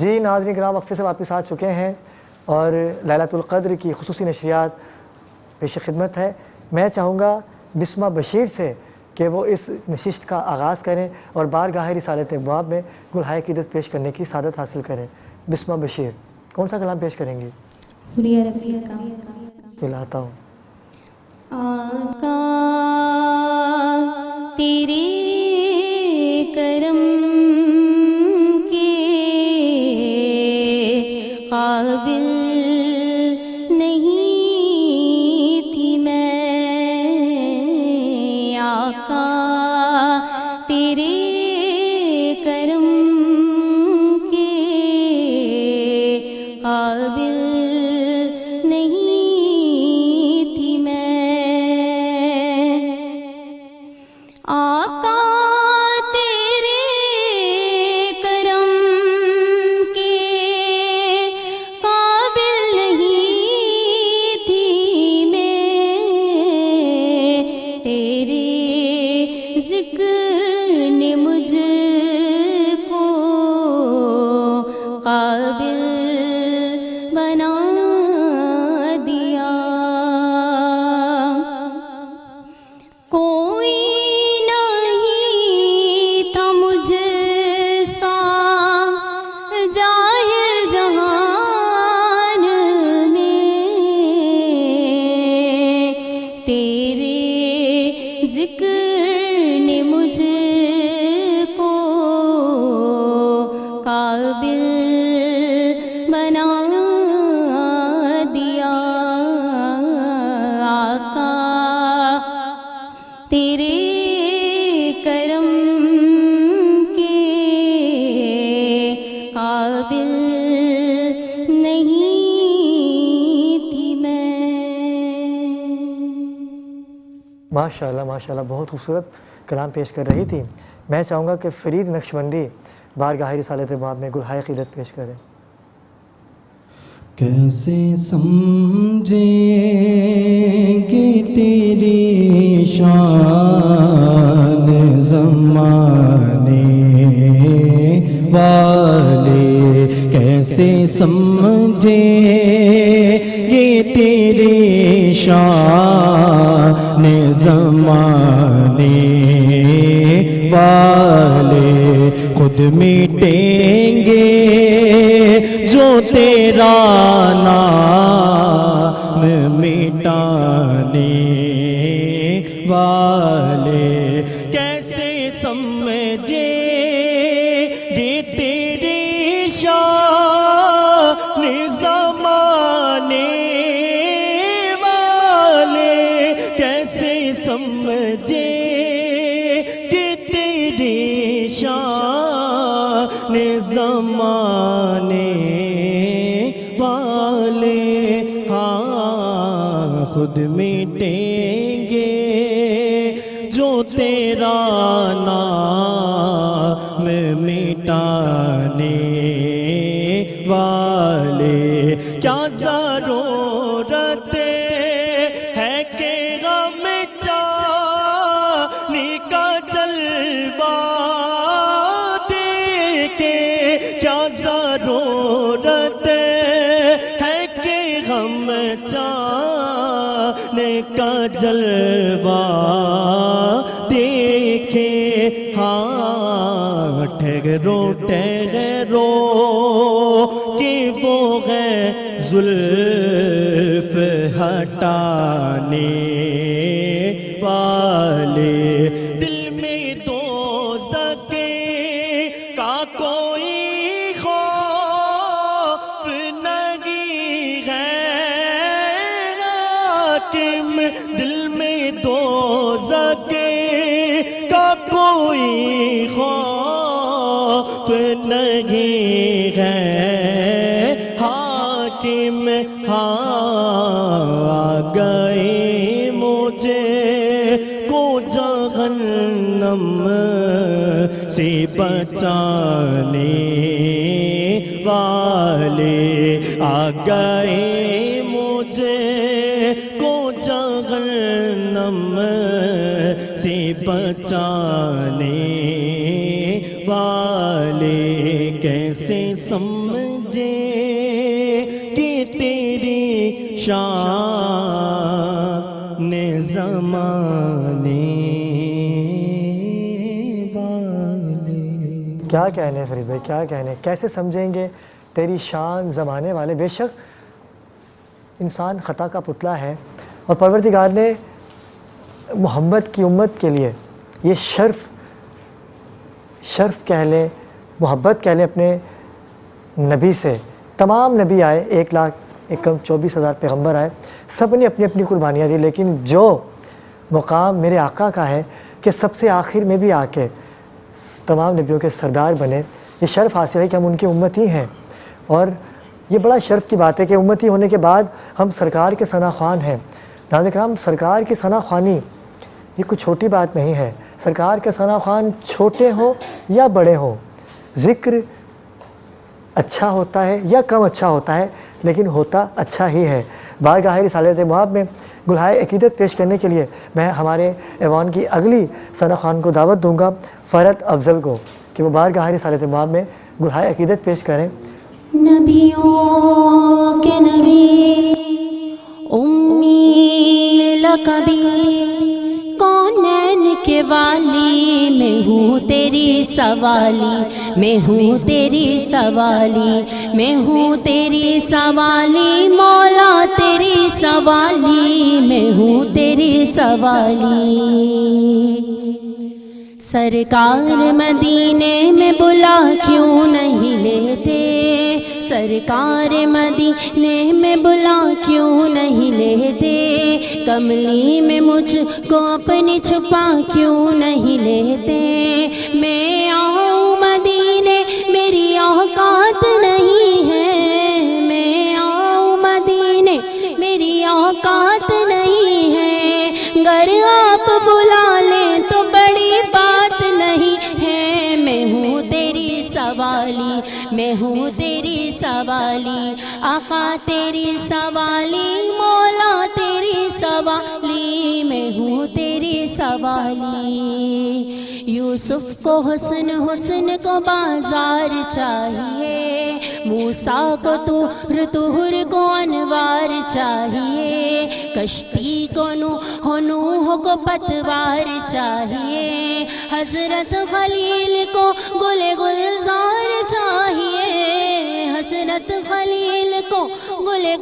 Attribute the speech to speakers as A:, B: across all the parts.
A: جی ناظرین کرام، وقفے سے واپس آ چکے ہیں اور لیلۃ القدر کی خصوصی نشریات پیش خدمت ہے۔ میں چاہوں گا بسمہ بشیر سے کہ وہ اس نشست کا آغاز کریں اور بارگاہ رسالت ابواب میں گلہائے عقیدت پیش کرنے کی سعادت حاصل کریں۔ بسمہ بشیر کون سا کلام پیش کریں گی؟
B: حلیہ رفیع کا۔
A: دلاتا ہوں۔
B: آقا تیرے کرم کے قابل نہیں تھی میں، آقا تیرے کرم کے قابل نہیں تھی میں، آقا تیرے کرم کے قابل نہیں تھی میں، تیرے ذکر نے مجھ کو قابل بنا دیا، کوئی نہیں تھا مجھ سا جاہل جہان میں، تیرے ذکر نے مجھ کو قابل بنا دیا، آقا تیرے کرم کے قابل نہیں تھی میں۔
A: ماشاءاللہ ماشاءاللہ، بہت خوبصورت کلام پیش کر رہی تھی۔ میں چاہوں گا کہ فرید نقشبندی بارگاہ رسالت ابواب میں گلہائے عقیدت پیش کریں۔
C: کیسے سمجھیں گے تیری شان زمانے والے، کیسے سمجھیں گے تیری شان زمانے والے، خود مٹیں گے جو تیرا نام مٹانے والے، کیسے سمجھے یہ تیری شان زمانے والے، کیسے سمجھے یہ تیری شان زمانے والے، ہاں خود مٹیں گے جو تیرا نام مٹانے والے، کیا ضرورت ہے کہ غم چاہنے کا جلوہ دیکھے، کیا ضرورت ہے کہ غم چاہنے کا جلوہ دیکھے، ہاں ٹھہرو ٹھہرو کہ وہ ہے زلف ہٹانے والے، دل میں دوزخ کا کوئی خوف نہیں ہے، حاکم دل میں دوزخ کا کوئی خوف نہیں ہے، حاکم ہاں گئے مجھے کو جہنم سے بچانے والے، آ گئے مجھے کو جہنم سے بچانے والے، کیسے سمجھے
A: کیا کہنے فرید بھائی، کیا کہنے، کیسے سمجھیں گے تیری شان زمانے والے. بے شک انسان خطا کا پتلا ہے، اور پروردگار نے محمد کی امت کے لیے یہ شرف کہہ لیں، محبت کہہ لیں اپنے نبی سے. تمام نبی آئے، 1,24,000 پیغمبر آئے، سب نے اپنی اپنی قربانیاں دی، لیکن جو مقام میرے آقا کا ہے کہ سب سے آخر میں بھی آ کے تمام نبیوں کے سردار بنے، یہ شرف حاصل ہے کہ ہم ان کی امتی ہیں. اور یہ بڑا شرف کی بات ہے کہ امتی ہونے کے بعد ہم سرکار کے ثنا خوان ہیں. ناظرین کرام، سرکار کی ثنا خوانی یہ کوئی چھوٹی بات نہیں ہے. سرکار کے ثنا خوان چھوٹے ہوں یا بڑے ہوں، ذکر اچھا ہوتا ہے یا کم اچھا ہوتا ہے، لیکن ہوتا اچھا ہی ہے. بارگاہ رسالت مآب میں گلہائے عقیدت پیش کرنے کے لیے میں ہمارے ایوان کی اگلی ثنا خوان کو دعوت دوں گا، فرحت افضل کو، کہ وہ بارگاہ رسالت مآب میں گلہائے عقیدت پیش کریں.
B: نبیوں کے نبی امی لقبی، کونین کے والی، میں ہوں تیری سوالی، میں ہوں تیری سوالی، میں ہوں تیری سوالی، مولا تیری سوالی، میں ہوں تیری سوالی. سرکار مدینے میں بلا کیوں نہیں لیتے، سرکار مدینے میں بلا کیوں نہیں لیتے، کملی میں مجھ کو اپنی چھپا کیوں نہیں لیتے. میں آؤں مدینے میری اوقات نہیں ہے، میں آؤں مدینے میری اوقات نہیں ہے، گر آپ بلا لیں تو بڑی بات نہیں ہے. میں ہوں تیری سوالی، میں ہوں تیری سوالی، آقا تیری سوالی، مولا تیری سوالی، میں ہوں تیری سوالی. یوسف کو حسن کو بازار چاہیے، موسیٰ کو طور کو انوار چاہیے، کشتی کو نوح کو پتوار چاہیے، حضرت خلیل کو گلزار چاہیے، حضرت خلیل کو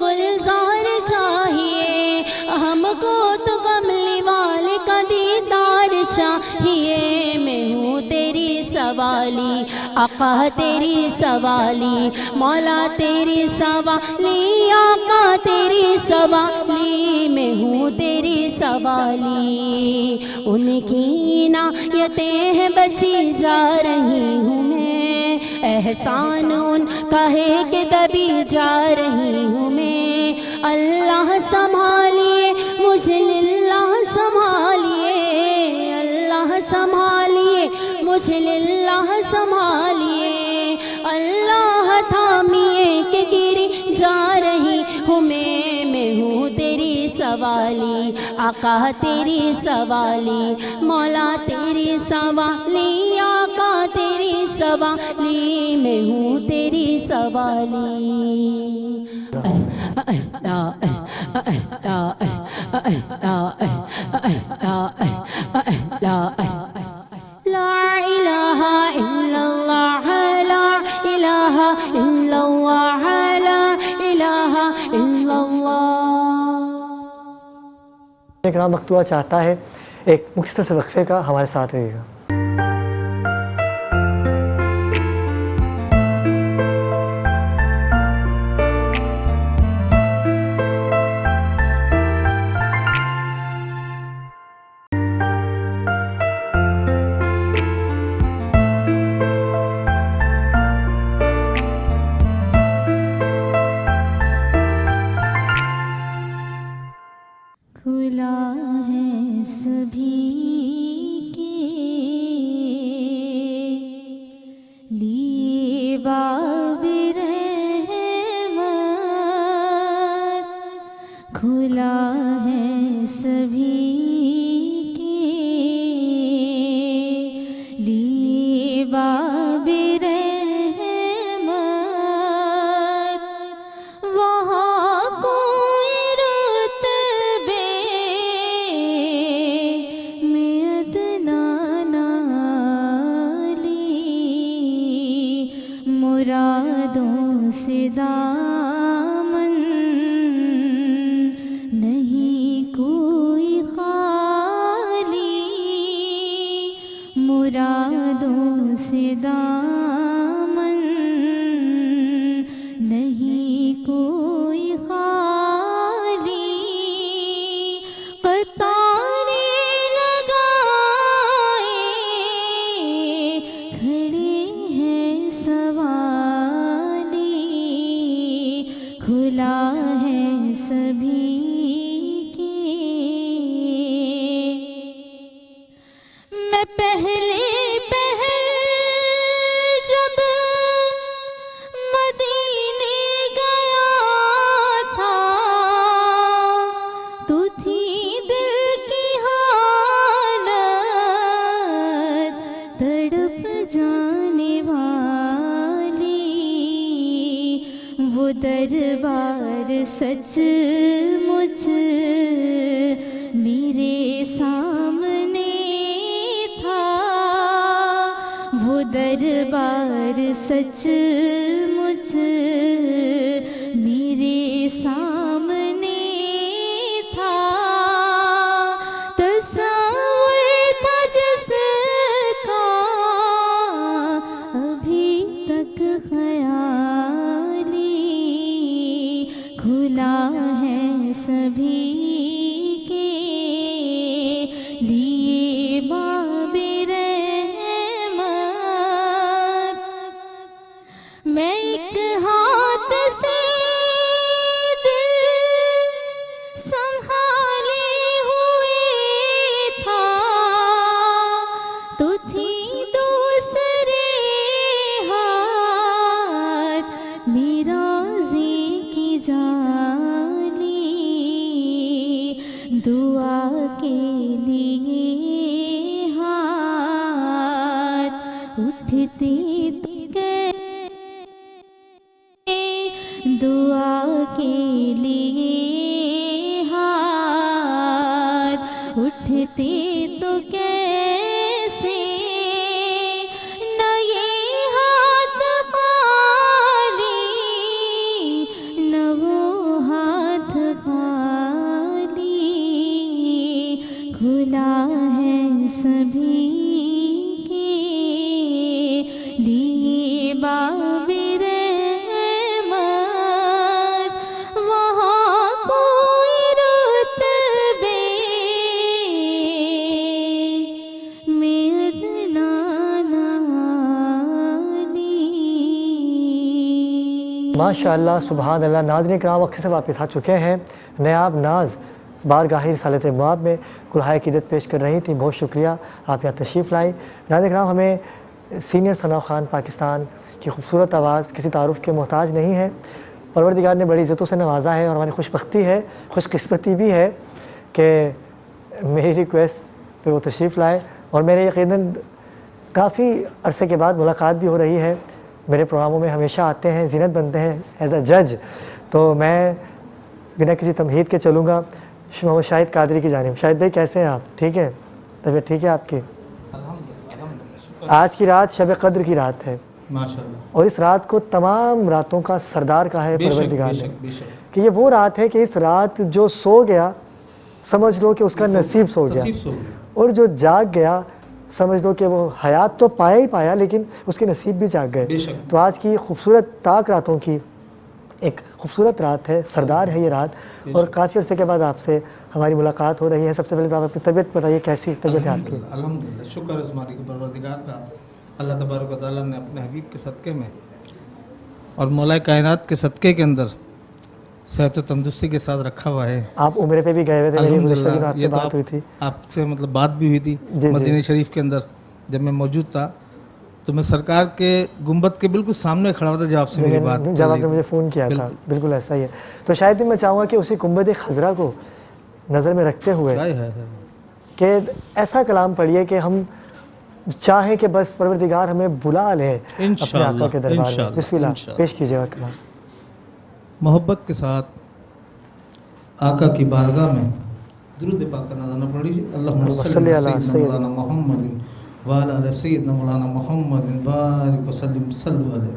B: گلزار چاہیے، ہم کو تو کملی والے کا دیدار چاہیے. میں ہوں تیری سوالی، آقا تیری سوالی، مولا تیری سوالی، آقا تیری سوالی، میں ہوں تیری سوالی. ان کی عنایتیں ہیں بچی جا رہی ہوں میں، احسان ان کا ہے کہ دبی جا رہی ہوں میں. اللہ سنبھالیے مجھے، للہ سنبھالیے، اللہ سنبھالیے مجھے، للہ سنبھالیے. اللہ تھامیے کہ گری جا رہی ہوں میں ہوں تیری سوالی، آقا تیری سوالی، مولا تیری سوالی، آقا تیری سوالی، میں ہوں تیری سوالی. لا الہ الا اللہ، لا الہ الا اللہ، لا الہ الا اللہ.
A: اکرام مقتوعہ چاہتا ہے ایک مختصر سے وقفے کا، ہمارے ساتھ رہیے گا.
B: کھلا ہے سبھی کے لیے باب رحمت، کھلا ہے سبھی کے لیے باب رحمت، وہاں کوئی رتبے میں ادنا نہ لیجیے. مرادوں سے دامن نہیں کوئی خالی، مرادوں سے دامن نہیں کوئی خالی، قطاریں لگائے کھڑے ہیں سوالی، کھلا ہے سبھی کے۔ میں پہلے جب مدینے گیا تھا تو تھی دل کی حالت تڑپ جانے والی، وہ دربار سچ مجھ میرے سامنے تھا، وہ دربار سچ مجھ میرے سامنے تھا، تصور تھا جس کا ابھی تک خیالی، کھلا ہے سبھی کے لیے باب رحمت۔ میں ایک ہاتھ سے دل سنبھالے ہوئے تھا تو تھی دوسرے ہاتھ میرا کی جالی، دعا کے لیے ہاتھ اٹھتے دعا کے لیے ہاتھ اٹھتے تو کیسے، نہ یہ ہاتھ خالی نہ وہ ہاتھ خالی، کھلا ہے سبھی کے لیے باب رحمت، وہاں کوئی رتبے میں ادنا نالی۔
A: ماشاء اللہ، سبحان اللہ۔ ناظرین کرام، وقت سے واپس آ چکے ہیں۔ نیاب ناز بارگاہ رسالت مواب میں کلہائے عقیدت پیش کر رہی تھیں، بہت شکریہ آپ یہاں تشریف لائیں۔ ناظرین کرام، ہمیں سینئر ثناء خان پاکستان کی خوبصورت آواز کسی تعارف کے محتاج نہیں ہے، پروردگار نے بڑی عزتوں سے نوازا ہے، اور ہماری خوش بختی ہے، خوش قسمتی بھی ہے کہ میری ریکویسٹ پہ وہ تشریف لائے، اور میرے یقیناً کافی عرصے کے بعد ملاقات بھی ہو رہی ہے۔ میرے پروگراموں میں ہمیشہ آتے ہیں، زینت بنتے ہیں ایز اے جج، تو میں بنا کسی تمہید کے چلوں گا محمد شاہد قادری کی جانب۔ شاہد بھائی کیسے ہیں آپ؟ ٹھیک ہے؟ طبیعت ٹھیک ہے آپ کی؟ آج کی رات شب قدر کی رات ہے
D: ماشاءاللہ،
A: اور اس رات کو تمام راتوں کا سردار کہا ہے پروردگار نے کہ یہ وہ رات ہے کہ اس رات جو سو گیا سمجھ لو کہ اس کا نصیب سو گیا، اور جو جاگ گیا سمجھ لو کہ وہ حیات تو پایا ہی پایا لیکن اس کے نصیب بھی جاگ گئے۔ تو آج کی خوبصورت طاق راتوں کی ایک خوبصورت رات ہے، سردار ہے یہ رات، اور کافی عرصے کے بعد آپ سے ہماری ملاقات ہو رہی ہے۔ سب سے پہلے تو آپ اپنی طبیعت بتائیے، کیسی طبیعت ہے آپ کی؟
D: الحمدللہ، شکر ہے مالک پروردگار کا، اللہ تبارک و تعالیٰ نے اپنے حبیب کے صدقے میں اور مولا کائنات کے صدقے کے اندر صحت و تندرستی کے ساتھ رکھا ہوا ہے۔
A: آپ عمرے پہ بھی گئے ہوئے تھے، میری گزشتہ دنوں آپ سے بات ہوئی تھی،
D: آپ سے مطلب بات بھی ہوئی تھی مدینہ شریف کے اندر جب میں موجود تھا، تو میں سرکار کے گنبد کے بالکل سامنے کھڑا ہوا تھا جب آپ سے میری بات،
A: جب آپ نے مجھے فون کیا تھا، بالکل ایسا ہی ہے۔ تو شاید بھی میں چاہوں گا کہ اسی گنبد خضرا کو نظر میں رکھتے ہوئے کہ ایسا کلام پڑھیے کہ ہم چاہیں کہ بس پروردگار ہمیں بلا لیں اپنے آقا کے دربار میں۔ بسم اللہ، پیش کیجیے گا کلام۔
D: محبت کے ساتھ آقا کی بارگاہ میں درود پاک کا نذرانہ پڑھیے۔ اللہم صلی علی سیدنا محمد وعلی آل سیدنا مولانا محمد بارک وسلم صلو علیہ۔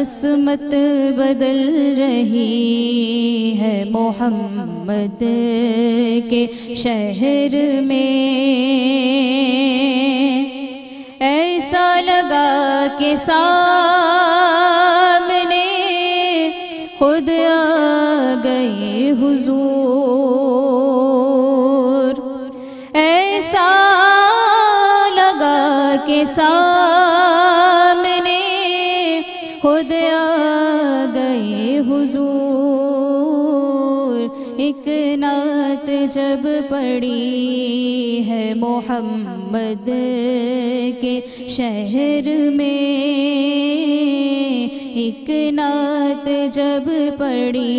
B: قسمت بدل رہی ہے محمد کے شہر میں، ایسا لگا کہ سامنے خود آ گئے حضور، ایسا لگا کہ سامنے خود آ گئے حضور۔ ایک نعت جب پڑھی ہے محمد کے شہر میں، ایک نعت جب پڑھی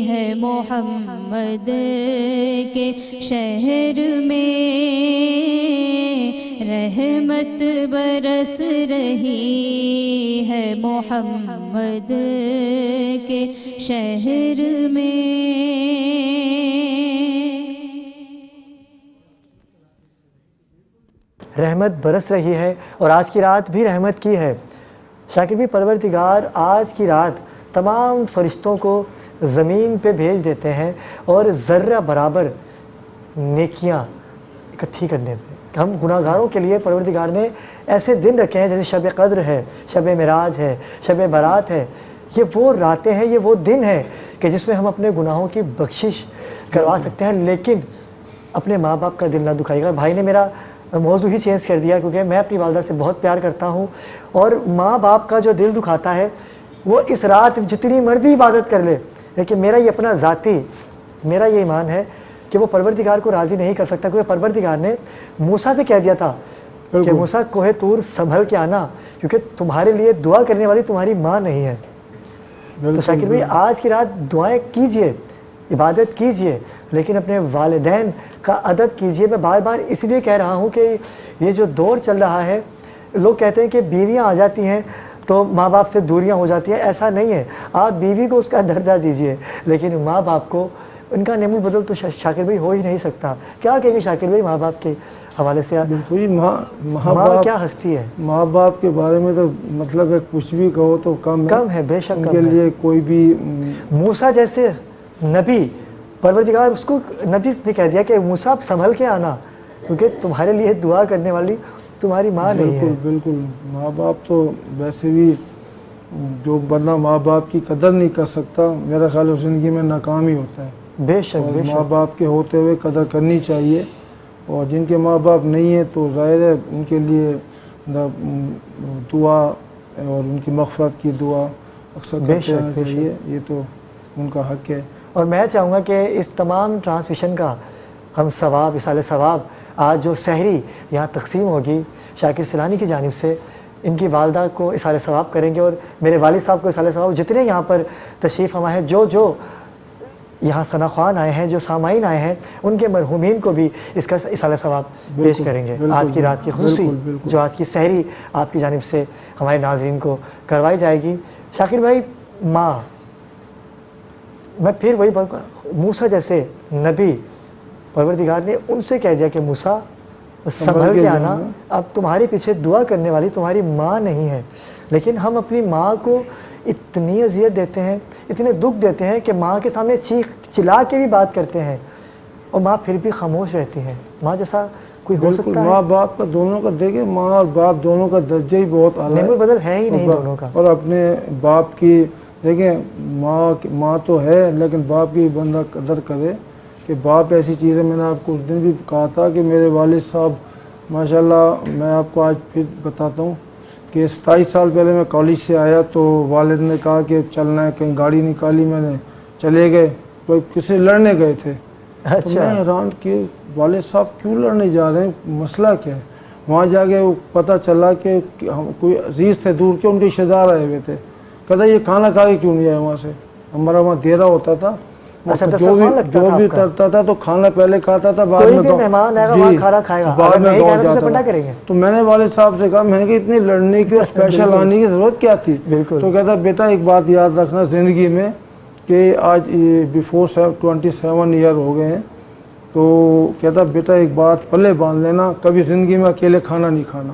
B: ہے محمد کے شہر میں، رحمت برس رہی ہے محمد کے شہر میں۔
A: رحمت برس رہی ہے اور آج کی رات بھی رحمت کی ہے۔ شاکر بھی پروردگار آج کی رات تمام فرشتوں کو زمین پہ بھیج دیتے ہیں اور ذرہ برابر نیکیاں اکٹھی کرنے پہ۔ ہم گناہ گاروں کے لیے پروردگار نے ایسے دن رکھے ہیں جیسے شب قدر ہے، شب معراج ہے، شب برات ہے۔ یہ وہ راتیں ہیں، یہ وہ دن ہیں کہ جس میں ہم اپنے گناہوں کی بخشش کروا سکتے ہیں، لیکن اپنے ماں باپ کا دل نہ دکھائیے گا۔ بھائی نے میرا موضوع ہی چینج کر دیا، کیونکہ میں اپنی والدہ سے بہت پیار کرتا ہوں، اور ماں باپ کا جو دل دکھاتا ہے وہ اس رات جتنی مرضی عبادت کر لے، لیکن میرا یہ اپنا ذاتی میرا یہ ایمان ہے کہ وہ پروردگار کو راضی نہیں کر سکتا، کیونکہ پروردگار نے موسیٰ سے کہہ دیا تھا کہ موسیٰ کوہ طور سنبھل کے آنا، کیونکہ تمہارے لیے دعا کرنے والی تمہاری ماں نہیں ہے۔ تو شاکر بھائی آج کی رات دعائیں کیجئے، عبادت کیجئے، لیکن اپنے والدین کا ادب کیجئے۔ میں بار بار اس لیے کہہ رہا ہوں کہ یہ جو دور چل رہا ہے، لوگ کہتے ہیں کہ بیویاں آ جاتی ہیں تو ماں باپ سے دوریاں ہو جاتی ہیں، ایسا نہیں ہے۔ آپ بیوی کو اس کا درجہ دیجئے، لیکن ماں باپ کو ان کا نعم البدل تو شاکر بھائی ہو ہی نہیں سکتا۔ کیا کہیں گے شاکر بھائی ماں باپ کے حوالے سے؟
E: بالکل،
A: ماں کیا ہستی ہے،
E: ماں باپ کے بارے میں تو مطلب ہے کچھ بھی کہو تو کم
A: ہے، بے شک
E: ان
A: کم
E: کے
A: ہے۔
E: لیے کوئی بھی
A: موسیٰ جیسے نبی، پروردگار اس کو نبی نے کہہ دیا کہ موسیٰ آپ سنبھل کے آنا، کیونکہ تمہارے لیے دعا کرنے والی تمہاری ماں نہیں ہے۔
E: بالکل ماں باپ تو ویسے بھی جو بندہ ماں باپ کی قدر نہیں کر سکتا، میرا خیال ہے زندگی میں ناکام ہی ہوتا ہے۔
A: بے شک
E: اور
A: بے
E: ماں
A: شک
E: باپ کے ہوتے ہوئے قدر کرنی چاہیے، اور جن کے ماں باپ نہیں ہیں تو ظاہر ہے ان کے لیے دعا اور ان کی مغفرت کی دعا اکثر کرتے رہنا چاہیے، یہ تو ان کا حق ہے۔
A: اور میں چاہوں گا کہ اس تمام ٹرانسمیشن کا ہم ثواب، اصال ثواب، آج جو سحری یہاں تقسیم ہوگی شاکر سیلانی کی جانب سے، ان کی والدہ کو اصال ثواب کریں گے، اور میرے والد صاحب کو اصال ثواب، جتنے یہاں پر تشریف فرما ہیں، جو یہاں ثنا خوان آئے ہیں، جو سامعین آئے ہیں، ان کے مرحومین کو بھی اس کا اصال ثواب پیش کریں گے آج کی رات کی خصوصی جو آج کی سحری آپ کی جانب سے ہمارے ناظرین کو کروائی جائے گی۔ شاکر بھائی ماں، میں پھر وہی بات، موسیٰ جیسے نبی پروردگار نے ان سے کہہ دیا کہ موسیٰ سنبھل کے آنا، اب تمہارے پیچھے دعا کرنے والی تمہاری ماں نہیں ہے، لیکن ہم اپنی ماں کو اتنی اذیت دیتے ہیں، اتنے دکھ دیتے ہیں کہ ماں کے سامنے چیخ چلا کے بھی بات کرتے ہیں، اور ماں پھر بھی خاموش رہتی ہے۔ ماں جیسا کوئی ہو سکتا ہے؟
E: ماں باپ کا دونوں کا دیکھیں، ماں اور باپ دونوں کا درجہ ہی بہت اعلیٰ ہے،
A: نعم البدل ہے ہی نہیں دونوں کا۔
E: اور اپنے باپ کی دیکھیں، ماں تو ہے لیکن باپ کی بندہ قدر کرے کہ باپ ایسی چیز ہے۔ میں نے آپ کو اس دن بھی کہا تھا کہ میرے والد صاحب ماشاءاللہ، میں آپ کو آج پھر بتاتا ہوں کہ 27 سال پہلے میں کالج سے آیا تو والد نے کہا کہ چلنا ہے، کہیں گاڑی نکالی، میں نے چلے گئے، کوئی کسی لڑنے گئے تھے۔ تو میں حیران کہ والد صاحب کیوں لڑنے جا رہے ہیں، مسئلہ کیا ہے؟ وہاں جا کے پتہ چلا کہ کوئی عزیز تھے دور کے، ان کے رشتے دار آئے ہوئے تھے۔ کہتا یہ کھانا کھا کے کیوں نہیں آئے وہاں سے؟ ہمارا وہاں دیرا ہوتا تھا، جو بھی کرتا تھا تو کھانا پہلے کھاتا تھا، بعد میں
A: مہمان آئے گا وہاں کھانا کھائے گا،
E: بعد میں گاؤں جاتا
A: تھا۔
E: تھا۔ تو میں نے والد صاحب سے کہا، میں نے کہا اتنی لڑنے کی اسپیشل آنے کی ضرورت کیا تھی؟ تو کہتا بیٹا ایک بات یاد رکھنا زندگی میں کہ آج بیفور 27 ایئر ہو گئے ہیں، تو کہتا بیٹا ایک بات پلے باندھ لینا، کبھی زندگی میں اکیلے کھانا نہیں کھانا۔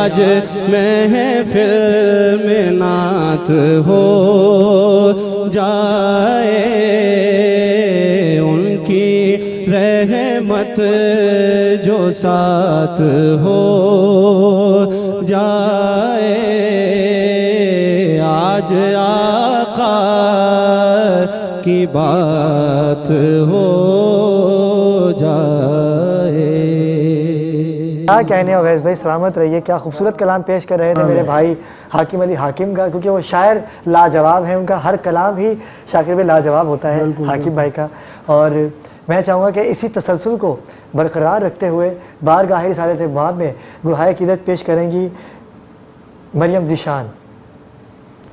C: آج محفل میں نعت ہو جائے، ان کی رحمت جو ساتھ ہو جائے، آج آقا کی بات ہو جائے۔
A: کیا کہنے اویس بھائی، سلامت رہیے، کیا خوبصورت کلام پیش کر رہے تھے میرے بھائی حاکم علی حاکم کا، کیونکہ وہ شاعر لاجواب ہیں، ان کا ہر کلام ہی شاکر میں لاجواب ہوتا ہے حاکم بھائی کا۔ اور میں چاہوں گا کہ اسی تسلسل کو برقرار رکھتے ہوئے بارگاہ رسالت باب میں گلہائے عقیدت پیش کریں گی مریم ذیشان۔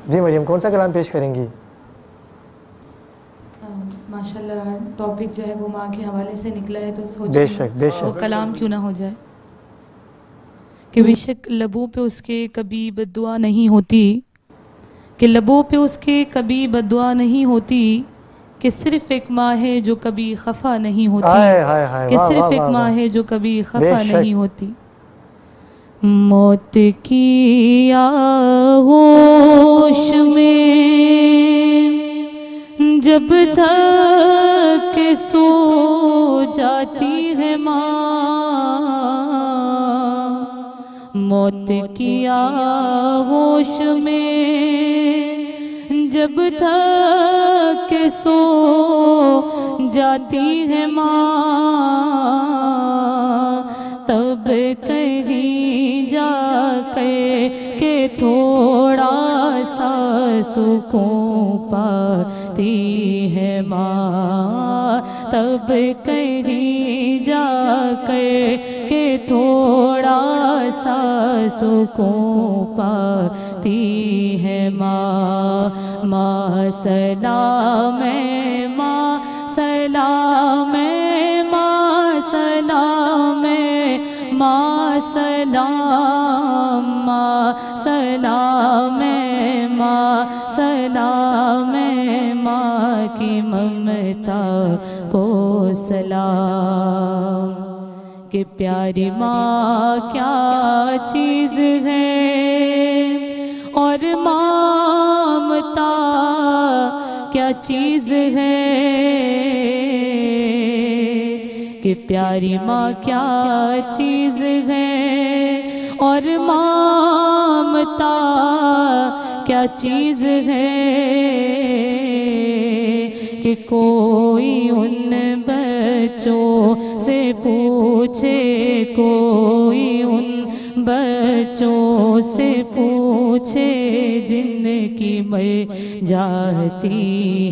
A: جی مریم، کون سا کلام پیش کریں گی؟
F: ماشاءاللہ ٹاپک جو ہے وہ ماں کے حوالے سے نکلا ہے، تو
A: بے شک بے
F: وہ
A: شک۔
F: کلام کیوں نہ ہو جائے کہ بے شک لبوں پہ اس کے کبھی بد دعا نہیں ہوتی، کہ لبوں پہ اس کے کبھی بد دعا نہیں ہوتی، کہ صرف ایک ماں ہے جو کبھی خفا نہیں ہوتی، کہ صرف ایک ماں ہے جو کبھی خفا نہیں ہوتی۔ موت کی آغوش میں جب تھک کے سو جاتی ہے ماں، موت کی آغوش میں جب تھک کے سو جاتی ہے ماں، تب کہیں جا کے تھوڑا سا سکون پاتی ہے ماں، تب کہیں جا کے تھوڑا سا سکون پاتی ہے ماں۔ ماں سلام ہے، ماں سلام ہے، ماں سلام ہے، ماں سلام، ماں سلام ہے، ماں سلام ہے، ماں کی ممتا کو سلام۔ کہ پیاری ماں کیا چیز ہے اور ممتا کیا چیز ہے، کہ پیاری ماں کیا چیز ہے اور ممتا کیا چیز ہے، کہ کوئی ان بچوں سے پوچھے، کوئی ان بچوں سے پوچھے جن کی مر جاتی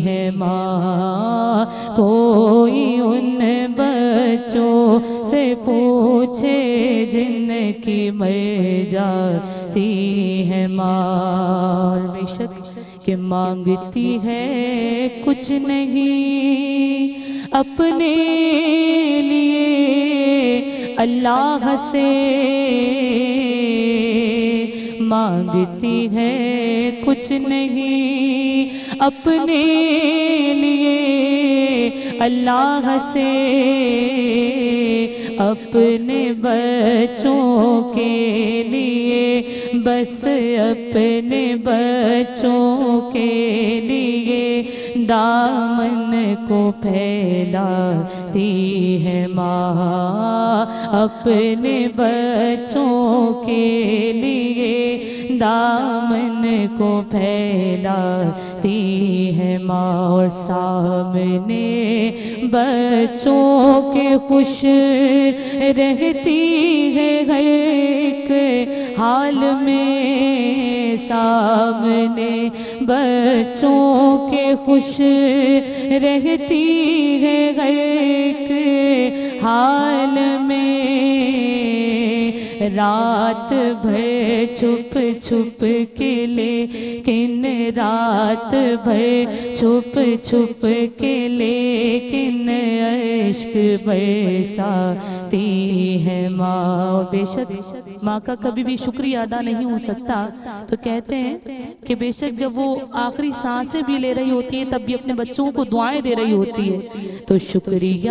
F: ہے ماں، کوئی ان بچوں سے پوچھے جن کی مر جاتی ہے ماں۔ بے شک کہ مانگتی ہے کچھ نہیں اپنے لیے اللہ سے، مانگتی ہے کچھ نہیں اپنے لیے اللہ سے، اپنے بچوں کے لیے، بس اپنے بچوں کے لیے دامن کو پھیلاتی ہے ماں، اپنے بچوں کے لیے دامن کو پھیلاتی ہے ماں، اور سامنے بچوں کے خوش رہتی ہے ہر ایک حال میں، سامنے بچوں کے خوش رہتی ہے ہر ایک حال میں، رات بھر چھپ چھپ کے لیکن رات بھر چھپ چھپ کے لیکن عشق برساتی ہے ماں۔ بے شک ماں کا کبھی بھی شکریہ ادا نہیں ہو سکتا، تو کہتے ہیں کہ بے شک جب وہ آخری سانسیں بھی لے رہی ہوتی ہیں تب بھی اپنے بچوں کو دعائیں دے رہی ہوتی ہے، تو شکریہ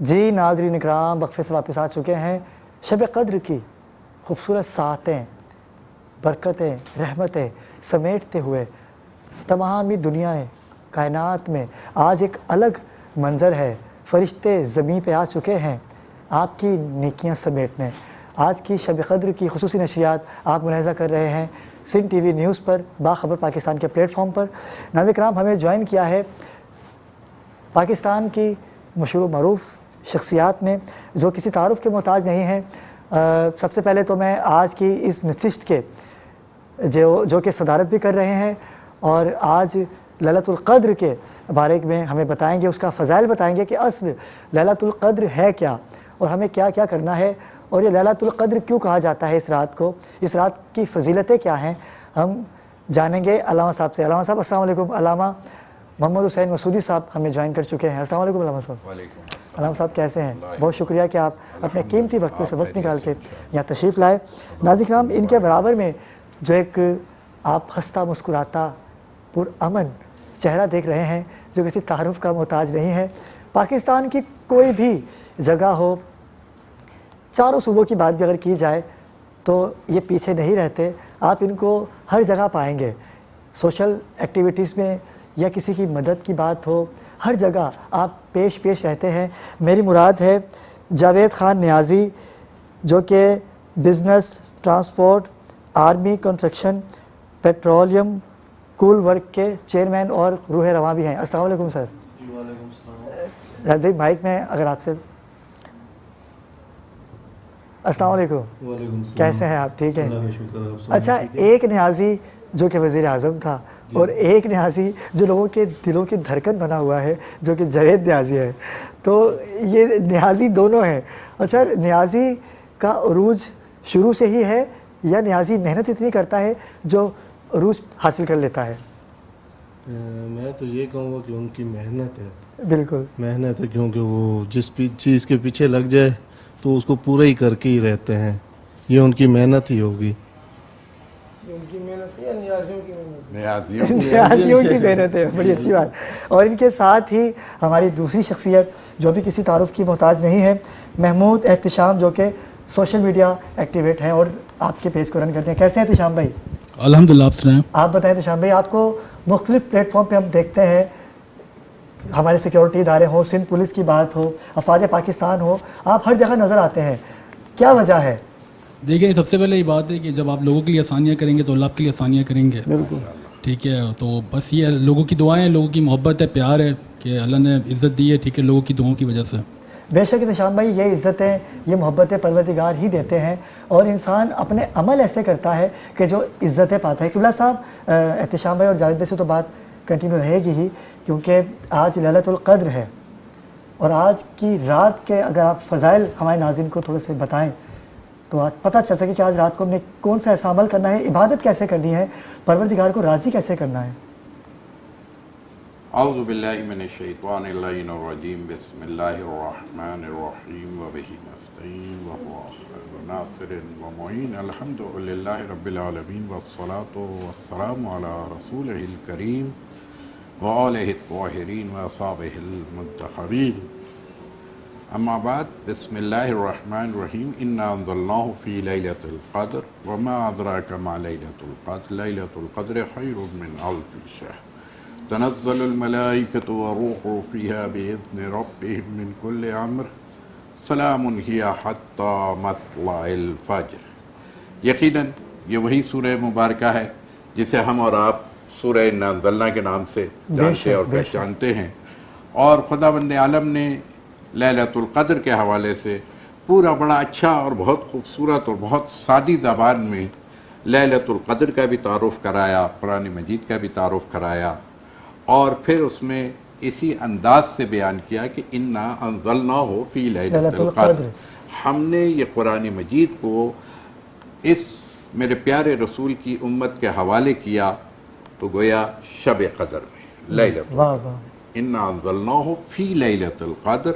A: جی ناظرین اکرام، وقفے سے واپس آ چکے ہیں۔ شب قدر کی خوبصورت ساعتیں، برکتیں، رحمتیں سمیٹتے ہوئے تمامی دنیائیں کائنات میں آج ایک الگ منظر ہے۔ فرشتے زمین پہ آ چکے ہیں آپ کی نیکیاں سمیٹنے۔ آج کی شب قدر کی خصوصی نشریات آپ ملاحظہ کر رہے ہیں سندھ ٹی وی نیوز پر، باخبر پاکستان کے پلیٹ فارم پر۔ ناظرین کرام، ہمیں جوائن کیا ہے پاکستان کی مشہور و معروف شخصیات نے جو کسی تعارف کے محتاج نہیں ہیں۔ سب سے پہلے تو میں آج کی اس نشست کے جو کہ صدارت بھی کر رہے ہیں اور آج لیلۃ القدر کے بارے میں ہمیں بتائیں گے، اس کا فضائل بتائیں گے کہ اصل لیلۃ القدر ہے کیا اور ہمیں کیا کیا کرنا ہے، اور یہ لیلۃ القدر کیوں کہا جاتا ہے اس رات کو، اس رات کی فضیلتیں کیا ہیں، ہم جانیں گے علامہ صاحب سے۔ علامہ صاحب السلام علیکم۔ علامہ محمد حسین مسعودی صاحب ہمیں جوائن کر چکے ہیں۔ السلام علیکم علامہ صاحب۔
G: وعلیکم السلام۔
A: علامہ صاحب کیسے ہیں؟ بہت شکریہ کہ آپ اپنے قیمتی وقت سے وقت نکال کے یہاں تشریف لائے۔ ناظرین کرام، ان کے برابر میں جو ایک آپ ہنستا مسکراتا پرامن چہرہ دیکھ رہے ہیں جو کسی تعارف کا محتاج نہیں ہے، پاکستان کی کوئی بھی جگہ ہو، چاروں صوبوں کی بات بھی اگر کی جائے تو یہ پیچھے نہیں رہتے، آپ ان کو ہر جگہ پائیں گے، سوشل ایکٹیویٹیز میں یا کسی کی مدد کی بات ہو، ہر جگہ آپ پیش رہتے ہیں۔ میری مراد ہے جاوید خان نیازی جو کہ business, transport, army, construction, petroleum, coal work کے چیئرمین اور روح رواں بھی ہیں۔ السلام علیکم سر۔
G: وعلیکم السلام۔
A: بھائی مائک میں اگر آپ سے، السلام علیکم۔
G: وعلیکم السلام۔
A: کیسے ہیں آپ؟ ٹھیک ہیں؟
G: اللہ کا شکر ہے۔ آپ
A: اچھا، ایک نیازی جو کہ وزیر اعظم تھا اور ایک نیازی جو لوگوں کے دلوں کی دھڑکن بنا ہوا ہے جو کہ جاوید نیازی ہے، تو یہ نیازی دونوں ہیں۔ اچھا، نیازی کا عروج شروع سے ہی ہے یا نیازی محنت اتنی کرتا ہے جو عروج حاصل کر لیتا ہے؟
G: میں تو یہ کہوں گا کہ ان کی محنت ہے،
A: بالکل
G: محنت ہے، کیونکہ وہ جس چیز کے پیچھے لگ جائے تو اس کو پورا ہی کر کے ہی رہتے ہیں، یہ ان کی محنت ہی ہوگی۔
E: ان کی محنت ہے، نیازیوں کی محنت؟
A: نیازیوں کی محنت ہے، بڑی اچھی بات۔ اور ان کے ساتھ ہی ہماری دوسری شخصیت جو بھی کسی تعارف کی محتاج نہیں ہے، محمود احتشام جو کہ سوشل میڈیا ایکٹیویٹ ہیں اور آپ کے پیج کو رن کرتے ہیں۔ کیسے ہیں احتشام بھائی؟
H: الحمدللہ، آپ سنائیں۔
A: آپ بتائیں احتشام بھائی، آپ کو مختلف پلیٹ فارم پہ ہم دیکھتے ہیں، ہمارے سیکیورٹی ادارے ہوں، سندھ پولیس کی بات ہو، افواج پاکستان ہو، آپ ہر جگہ نظر آتے ہیں، کیا وجہ ہے؟
H: دیکھیں، سب سے پہلے یہ بات ہے کہ جب آپ لوگوں کے لیے آسانیاں کریں گے تو اللہ آپ کے لیے آسانیاں کریں گے۔
E: بالکل
H: ٹھیک ہے، تو بس یہ لوگوں کی دعائیں، لوگوں کی محبت ہے، پیار ہے کہ اللہ نے عزت دی ہے، ٹھیک ہے، لوگوں کی دعاؤں کی وجہ سے۔
A: بے شک احتشام بھائی، یہ عزتیں، یہ محبتیں پروردگار ہی دیتے ہیں اور انسان اپنے عمل ایسے کرتا ہے کہ جو عزتیں پاتا ہے۔ قبلہ صاحب، احتشام بھائی اور جاوید بھائی سے تو بات کنٹینیو رہے گی ہی، کیونکہ آج لیلۃ القدر ہے اور آج کی رات کے اگر آپ فضائل ہمارے ناظرین کو تھوڑے سے بتائیں تو آج پتہ چل سکے کہ آج رات کو ہم نے کون سا ایسا عمل کرنا ہے، عبادت کیسے کرنی ہے، پروردگار کو راضی کیسے کرنا ہے۔
I: اعوذ باللہ من الشیطان اللعین الرجیم، بسم اللہ الرحمن الرحیم، وبہ نستعین وہو خیر ناصر ومعین، الحمد للہ رب العالمین، والصلاة والسلام علی رسولہ الکریم وآلہ الطاہرین واصحابہ المنتخبین، اما بعد، بسم اللہ الرحمن الرحیم، انا انزلناہ فی لیلۃ القدر وما ادراک ما لیلۃ القدر، لیلۃ القدر خیر من الف شہر، تنزل الملائکۃ والروح فیہا بإذن ربہم من کل امر، سلام ہی حتی مطلع الفجر۔ یقیناً یہ وہی سورہ مبارکہ ہے جسے ہم اور آپ سورہ انا انزلنا کے نام سے جانتے اور پہچانتے ہیں، اور خداوند عالم نے لیلۃ القدر کے حوالے سے پورا بڑا اچھا اور بہت خوبصورت اور بہت سادی زبان میں لیلۃ القدر کا بھی تعارف کرایا، قرآن مجید کا بھی تعارف کرایا، اور پھر اس میں اسی انداز سے بیان کیا کہ انا انزلناہ فی لیلۃ القدر، ہم نے یہ قرآن مجید کو اس میرے پیارے رسول کی امت کے حوالے کیا تو گویا شب قدر میں، لیلۃ القدر، انا انزلناہ فی لیلۃ القدر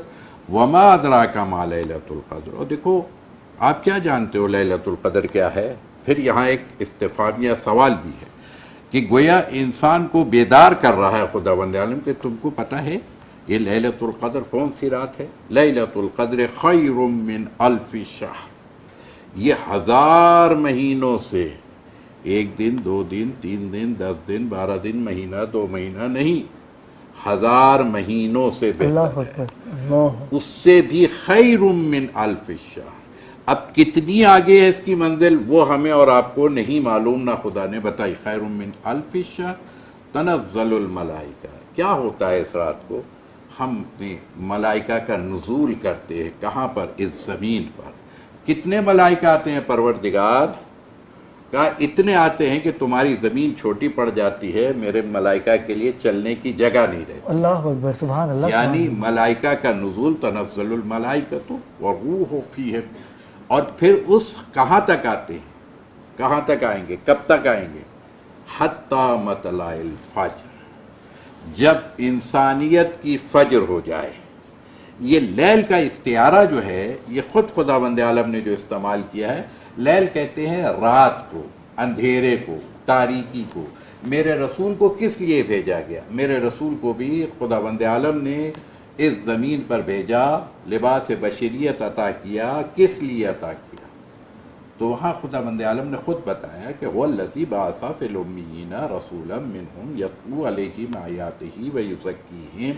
I: وما ادراک ما لیلۃ القدر۔ اور دیکھو، آپ کیا جانتے ہو لیلۃ القدر کیا ہے؟ پھر یہاں ایک استفہامیہ سوال بھی ہے کہ گویا انسان کو بیدار کر رہا ہے خداوند عالم کہ تم کو پتہ ہے یہ لیلۃ القدر کون سی رات ہے؟ لیلۃ القدر خیر من الف شہر، یہ 1000 مہینوں سے، 1 دن 2 دن 3 دن 10 دن 12 دن مہینہ 2 مہینہ نہیں، 1000 مہینوں سے بہتر ہے، اس سے بھی خیر من الف شہر۔ اب کتنی آگے ہے اس کی منزل وہ ہمیں اور آپ کو نہیں معلوم، نہ خدا نے بتائی۔ خیر من الف شہر تنزل الملائکہ، کیا ہوتا ہے اس رات کو؟ ہم نے ملائکہ کا نزول کرتے ہیں، کہاں پر؟ اس زمین پر۔ کتنے ملائکہ آتے ہیں؟ پروردگار کا اتنے آتے ہیں کہ تمہاری زمین چھوٹی پڑ جاتی ہے، میرے ملائکہ کے لیے چلنے کی جگہ نہیں رہتی۔
A: اللہ اکبر، سبحان اللہ۔
I: یعنی ملائکہ کا نزول، تنزل الملائکۃ والروح فیہ، اور پھر اس کہاں تک آتے ہیں؟ کہاں تک آئیں گے؟ کب تک آئیں گے؟ حتی مطلع الفجر، جب انسانیت کی فجر ہو جائے۔ یہ لیل کا استعارہ جو ہے یہ خود خداوند عالم نے جو استعمال کیا ہے، لیل کہتے ہیں رات کو، اندھیرے کو، تاریکی کو۔ میرے رسول کو کس لیے بھیجا گیا؟ میرے رسول کو بھی خداوند عالم نے اس زمین پر بھیجا، لباس بشریت عطا کیا۔ کس لیے عطا کیا؟ تو وہاں خداوند عالم نے خود بتایا کہ وَالَّذِي بَعَثَ فِي الْأُمِّيِّينَ رَسُولًا مِّنْهُمْ يَتْلُو عَلَيْهِمْ آيَاتِهِ وَيُزَكِّيهِمْ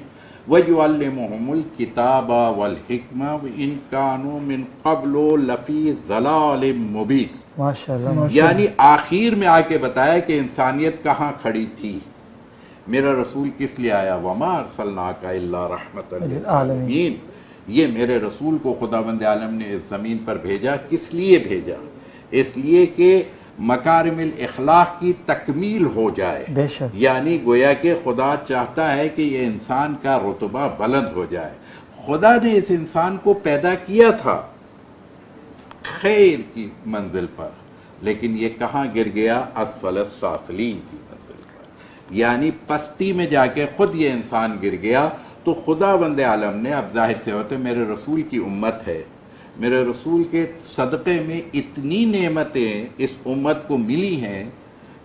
I: وَيُعَلِّمُهُمُ الْكِتَابَ وَالْحِكْمَةَ وَإِنْ كَانُوا مِنْ قَبْلُ لَفِي ضَلَالٍ مُبِينٍ۔
A: ماشاءاللہ۔
I: یعنی آخر میں آ کے بتایا کہ انسانیت کہاں کھڑی تھی۔ میرا رسول کس لیے آیا؟ وَمَا أَرْسَلْنَاكَ إِلَّا رَحْمَةً لِلْعَالَمِينَ۔ یہ میرے رسول کو خداوند عالم نے اس زمین پر بھیجا۔ کس لیے بھیجا؟ اس لیے کہ مکارم الاخلاق کی تکمیل ہو جائے۔
A: بے شک۔
I: یعنی گویا کہ خدا چاہتا ہے کہ یہ انسان کا رتبہ بلند ہو جائے۔ خدا نے اس انسان کو پیدا کیا تھا خیر کی منزل پر، لیکن یہ کہاں گر گیا؟ اسفل السافلین کی منزل پر، یعنی پستی میں جا کے خود یہ انسان گر گیا۔ تو خداوند عالم نے، اب ظاہر سے ہوتے میرے رسول کی امت ہے، میرے رسول کے صدقے میں اتنی نعمتیں اس امت کو ملی ہیں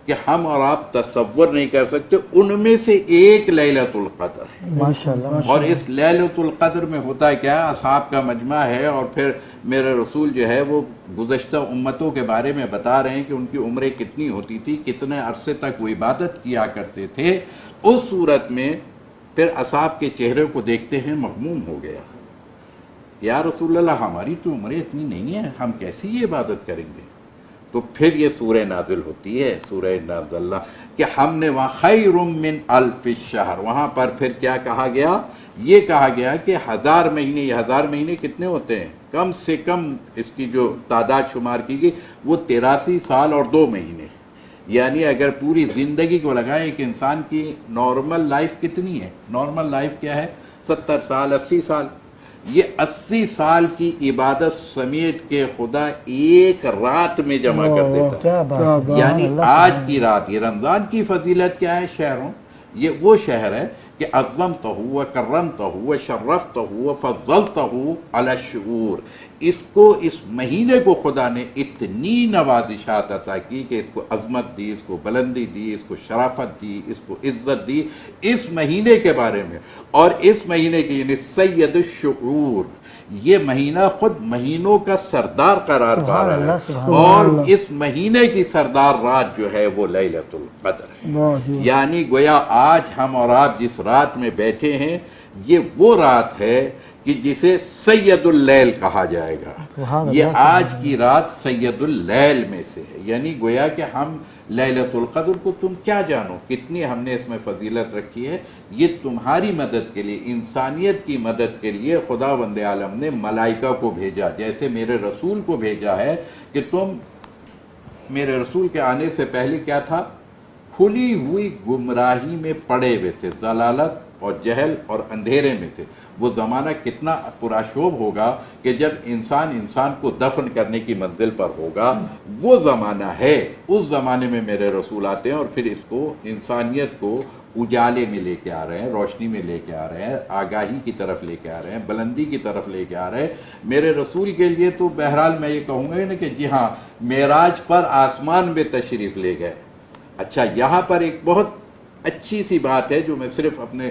I: کہ ہم اور آپ تصور نہیں کر سکتے۔ ان میں سے ایک لیلۃ القدر ہے۔
A: ماشاءاللہ۔
I: اور اس لیلۃ القدر میں ہوتا کیا ہے؟ اصحاب کا مجمع ہے، اور پھر میرے رسول جو ہے وہ گزشتہ امتوں کے بارے میں بتا رہے ہیں کہ ان کی عمریں کتنی ہوتی تھی، کتنے عرصے تک وہ عبادت کیا کرتے تھے۔ اس صورت میں پھر اصحاب کے چہرے کو دیکھتے ہیں مغموم ہو گیا، یا رسول اللہ ہماری تو عمریں اتنی نہیں ہیں، ہم کیسی یہ عبادت کریں گے؟ تو پھر یہ سورہ نازل ہوتی ہے، سورہ نازلہ، کہ ہم نے وہاں خیر من الف شہر، وہاں پر پھر کیا کہا گیا؟ یہ کہا گیا کہ 1000 مہینے، یہ 1000 مہینے کتنے ہوتے ہیں؟ کم سے کم اس کی جو تعداد شمار کی گئی وہ 83 سال اور 2 مہینے۔ یعنی اگر پوری زندگی کو لگائیں، ایک انسان کی نارمل لائف کتنی ہے؟ نارمل لائف کیا ہے؟ 70 سال 80 سال۔ یہ 80 سال کی عبادت سمیٹ کے خدا ایک رات میں جمع کر دیتا ہے۔
A: کیا بات ہے۔
I: یعنی آج کی رات، یہ رمضان کی فضیلت کیا ہے شہروں؟ یہ وہ شہر ہے کہ عظمتہ وکرمتہ وشرفتہ وفضلتہ علی الشہور، اس کو، اس مہینے کو خدا نے اتنی نوازشات عطا کی کہ اس کو عظمت دی، اس کو بلندی دی، اس کو شرافت دی، اس کو عزت دی اس مہینے کے بارے میں۔ اور اس مہینے کی یعنی سید الشہور، یہ مہینہ خود مہینوں کا سردار قرار پا رہا ہے، اور اس مہینے کی سردار رات جو ہے وہ لیلۃ القدر ہے۔ یعنی گویا آج ہم اور آپ جس رات میں بیٹھے ہیں، یہ وہ رات ہے کہ جسے سید اللیل کہا جائے گا۔ یہ آج کی رات سید اللیل میں سے ہے، یعنی گویا کہ ہم لیلۃ القدر کو تم کیا جانو، کتنی ہم نے اس میں فضیلت رکھی ہے۔ یہ تمہاری مدد کے لیے، انسانیت کی مدد کے لیے خداوند عالم نے ملائکہ کو بھیجا، جیسے میرے رسول کو بھیجا ہے کہ تم، میرے رسول کے آنے سے پہلے کیا تھا؟ کھلی ہوئی گمراہی میں پڑے ہوئے تھے، ضلالت اور جہل اور اندھیرے میں تھے۔ وہ زمانہ کتنا پراشوب ہوگا کہ جب انسان کو دفن کرنے کی منزل پر ہوگا، وہ زمانہ ہے۔ اس زمانے میں میرے رسول آتے ہیں اور پھر اس کو، انسانیت کو اجالے میں لے کے آ رہے ہیں، روشنی میں لے کے آ رہے ہیں، آگاہی کی طرف لے کے آ رہے ہیں، بلندی کی طرف لے کے آ رہے ہیں۔ میرے رسول کے لیے تو بہرحال میں یہ کہوں گا کہ جی ہاں، معراج پر آسمان میں تشریف لے گئے۔ اچھا، یہاں پر ایک بہت اچھی سی بات ہے جو میں صرف اپنے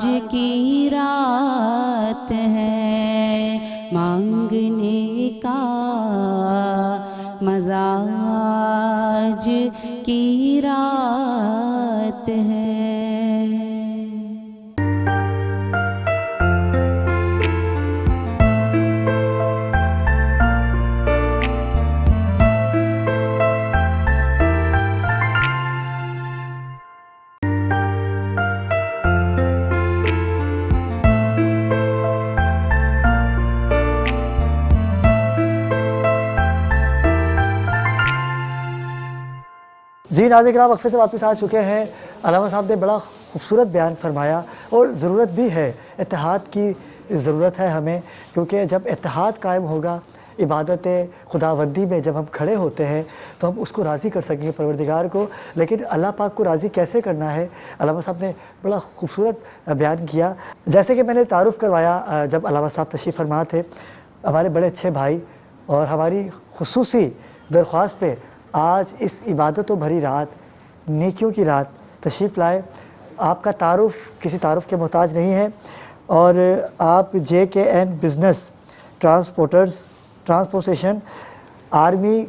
B: آج کی رات ہے مانگنے کا مزہ آج کی رات ہے.
A: جی ناظرین کرام، وقفے سے واپس آ چکے ہیں. علامہ صاحب نے بڑا خوبصورت بیان فرمایا، اور ضرورت بھی ہے، اتحاد کی ضرورت ہے ہمیں، کیونکہ جب اتحاد قائم ہوگا عبادت خداوندی میں جب ہم کھڑے ہوتے ہیں تو ہم اس کو راضی کر سکیں گے پروردگار کو. لیکن اللہ پاک کو راضی کیسے کرنا ہے، علامہ صاحب نے بڑا خوبصورت بیان کیا. جیسے کہ میں نے تعارف کروایا جب علامہ صاحب تشریف فرما تھے، ہمارے بڑے اچھے بھائی، اور ہماری خصوصی درخواست پہ آج اس عبادتوں بھری رات، نیکیوں کی رات تشریف لائے. آپ کا تعارف کسی تعارف کے محتاج نہیں ہے، اور آپ JKN business transportation army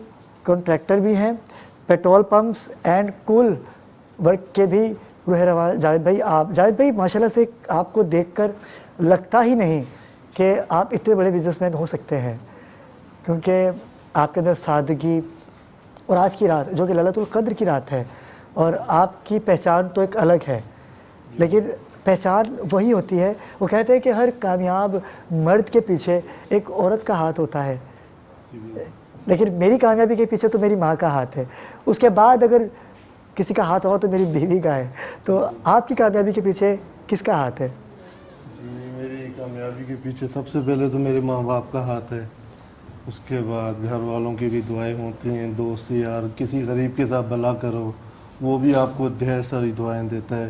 A: contractor بھی ہیں، petrol pumps and coal work کے بھی روح رواں. جاوید بھائی ماشاءاللہ سے آپ کو دیکھ کر لگتا ہی نہیں کہ آپ اتنے بڑے بزنس مین ہو سکتے ہیں، کیونکہ آپ کے اندر سادگی، اور آج کی رات جو کہ للیلۃ القدر کی رات ہے، اور آپ کی پہچان تو ایک الگ ہے، لیکن پہچان وہی ہوتی ہے. وہ کہتے ہیں کہ ہر کامیاب مرد کے پیچھے ایک عورت کا ہاتھ ہوتا ہے، لیکن میری کامیابی کے پیچھے تو میری ماں کا ہاتھ ہے. اس کے بعد اگر کسی کا ہاتھ ہو تو میری بیوی کا ہے. تو آپ کی کامیابی کے پیچھے کس کا ہاتھ ہے؟
G: جی میری کامیابی کے پیچھے سب سے پہلے تو میرے ماں باپ کا ہاتھ ہے، اس کے بعد گھر والوں کی بھی دعائیں ہوتی ہیں، دوست یار، کسی غریب کے ساتھ بھلا کرو، وہ بھی آپ کو ڈھیر ساری دعائیں دیتا ہے،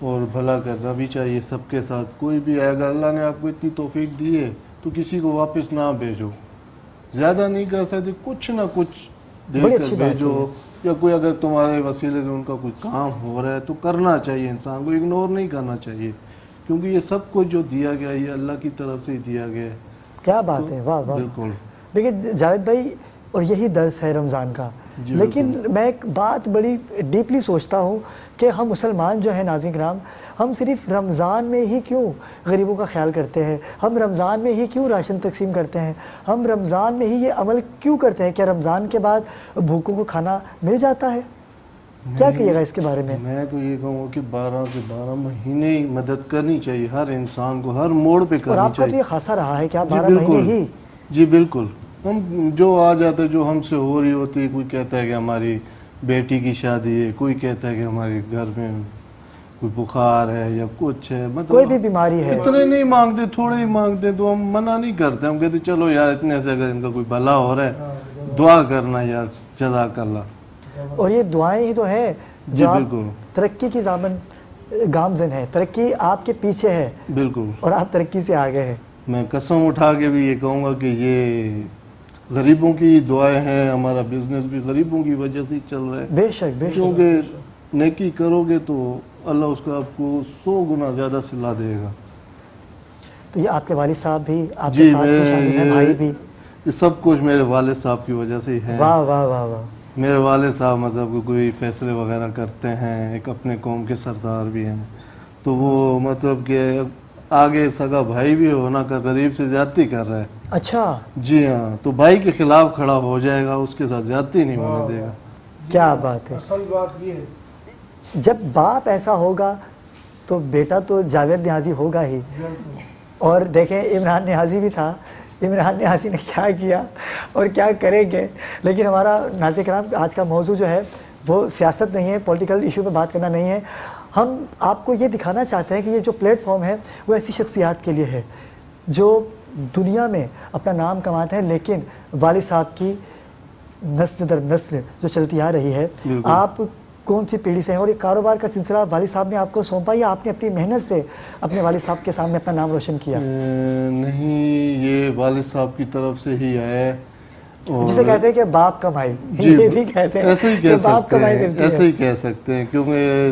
G: اور بھلا کرنا بھی چاہیے سب کے ساتھ. کوئی بھی اگر اللہ نے آپ کو اتنی توفیق دی ہے تو کسی کو واپس نہ بھیجو، زیادہ نہیں کر سکتے، کچھ نہ کچھ دے کر بھیجو، یا کوئی اگر تمہارے وسیلے سے ان کا کوئی کام ہو رہا ہے تو کرنا چاہیے، انسان کو اگنور نہیں کرنا چاہیے، کیونکہ یہ سب کچھ جو دیا گیا یہ اللہ کی طرف سے ہی دیا گیا ہے.
A: کیا بات ہے، واہ واہ.
G: بالکل.
A: دیکھیں جاوید بھائی، اور یہی درس ہے رمضان کا. لیکن میں ایک بات بڑی ڈیپلی سوچتا ہوں کہ ہم مسلمان جو ہیں ناظرین کرام، ہم صرف رمضان میں ہی کیوں غریبوں کا خیال کرتے ہیں، ہم رمضان میں ہی کیوں راشن تقسیم کرتے ہیں، ہم رمضان میں ہی یہ عمل کیوں کرتے ہیں؟ کیا رمضان کے بعد بھوکوں کو کھانا مل جاتا ہے؟ کیا کہیے گا اس کے بارے میں؟
G: میں تو یہ کہوں گا کہ 12 سے 12 مہینے مدد کرنی چاہیے ہر انسان کو، ہر موڑ پہ کرنی چاہیے.
A: اور آپ کا تو یہ خاصا رہا ہے کہ آپ 12 مہینے ہی.
G: جی بالکل. ہم جو آ جاتے جو ہم سے ہو رہی ہوتی، کوئی کہتا ہے کہ ہماری بیٹی کی شادی ہے، کوئی کہتا ہے کہ ہمارے گھر میں کوئی بخار ہے یا کچھ ہے، مطلب
A: کوئی بھی بیماری ہے،
G: اتنے نہیں مانگتے، تھوڑے ہی مانگتے، تو ہم منع نہیں کرتے. ہم کہتے چلو یار اتنے سے اگر ان کا کوئی بھلا ہو رہا ہے دعا کرنا یار، جزاک اللہ.
A: اور یہ دعائیں ہی تو ہیں جو ترقی کی گامزن ہے، ترقی آپ کے پیچھے ہے.
G: بالکل.
A: اور آپ ترقی سے آگے ہیں.
G: میں قسم اٹھا کے بھی یہ کہوں گا کہ یہ غریبوں کی دعائیں ہیں، ہمارا بزنس بھی غریبوں کی وجہ سے چل رہا ہے.
A: بے شک بے شک.
G: کیونکہ نیکی کرو گے تو اللہ اس کا آپ کو 100 گنا زیادہ صلہ دے گا.
A: تو یہ آپ کے والد صاحب بھی آپ کے ساتھ شامل ہیں، بھائی بھی؟
G: یہ سب کچھ میرے والد صاحب کی وجہ سے ہی ہے.
A: واہ واہ واہ واہ.
G: میرے والد صاحب مطلب کوئی فیصلے وغیرہ کرتے ہیں، ایک اپنے قوم کے سردار بھی ہیں، تو وہ مطلب کہ آگے سگا بھائی بھی ہونا کا غریب سے زیادتی کر رہا ہے.
A: اچھا.
G: جی ہاں، تو بھائی کے خلاف کھڑا ہو جائے گا، اس کے ساتھ زیادتی نہیں ہونے دے گا.
A: کیا بات ہے.
E: اصل بات یہ ہے
A: جب باپ ایسا ہوگا تو بیٹا تو جاوید نیازی ہوگا ہی. اور دیکھیں عمران نیازی بھی تھا، عمران نیازی نے کیا کیا اور کیا کریں گے. لیکن ہمارا ناظرین کرام آج کا موضوع جو ہے وہ سیاست نہیں ہے، پولیٹیکل ایشو پہ بات کرنا نہیں ہے. ہم آپ کو یہ دکھانا چاہتے ہیں کہ یہ جو پلیٹ فارم ہے وہ ایسی شخصیات کے لیے ہے جو دنیا میں اپنا نام کماتے ہیں، لیکن والد صاحب کی نسل در نسل جو چلتی آ رہی ہے. آپ کون سی پیڑھی سے ہیں، اور یہ کاروبار کا سلسلہ والد صاحب نے آپ کو سونپا یا آپ نے اپنی محنت سے اپنے والد صاحب کے سامنے اپنا نام روشن کیا؟
G: نہیں، یہ والد صاحب کی طرف سے ہی آیا ہے.
A: جسے کہتے ہیں کہ باپ کمائی،
G: جی
A: یہ بھی کہتے ہیں
G: ایسے ہی
A: کہ باپ کمائی ملتی ہے.
G: ایسے ہی کہہ سکتے ہیں، کیونکہ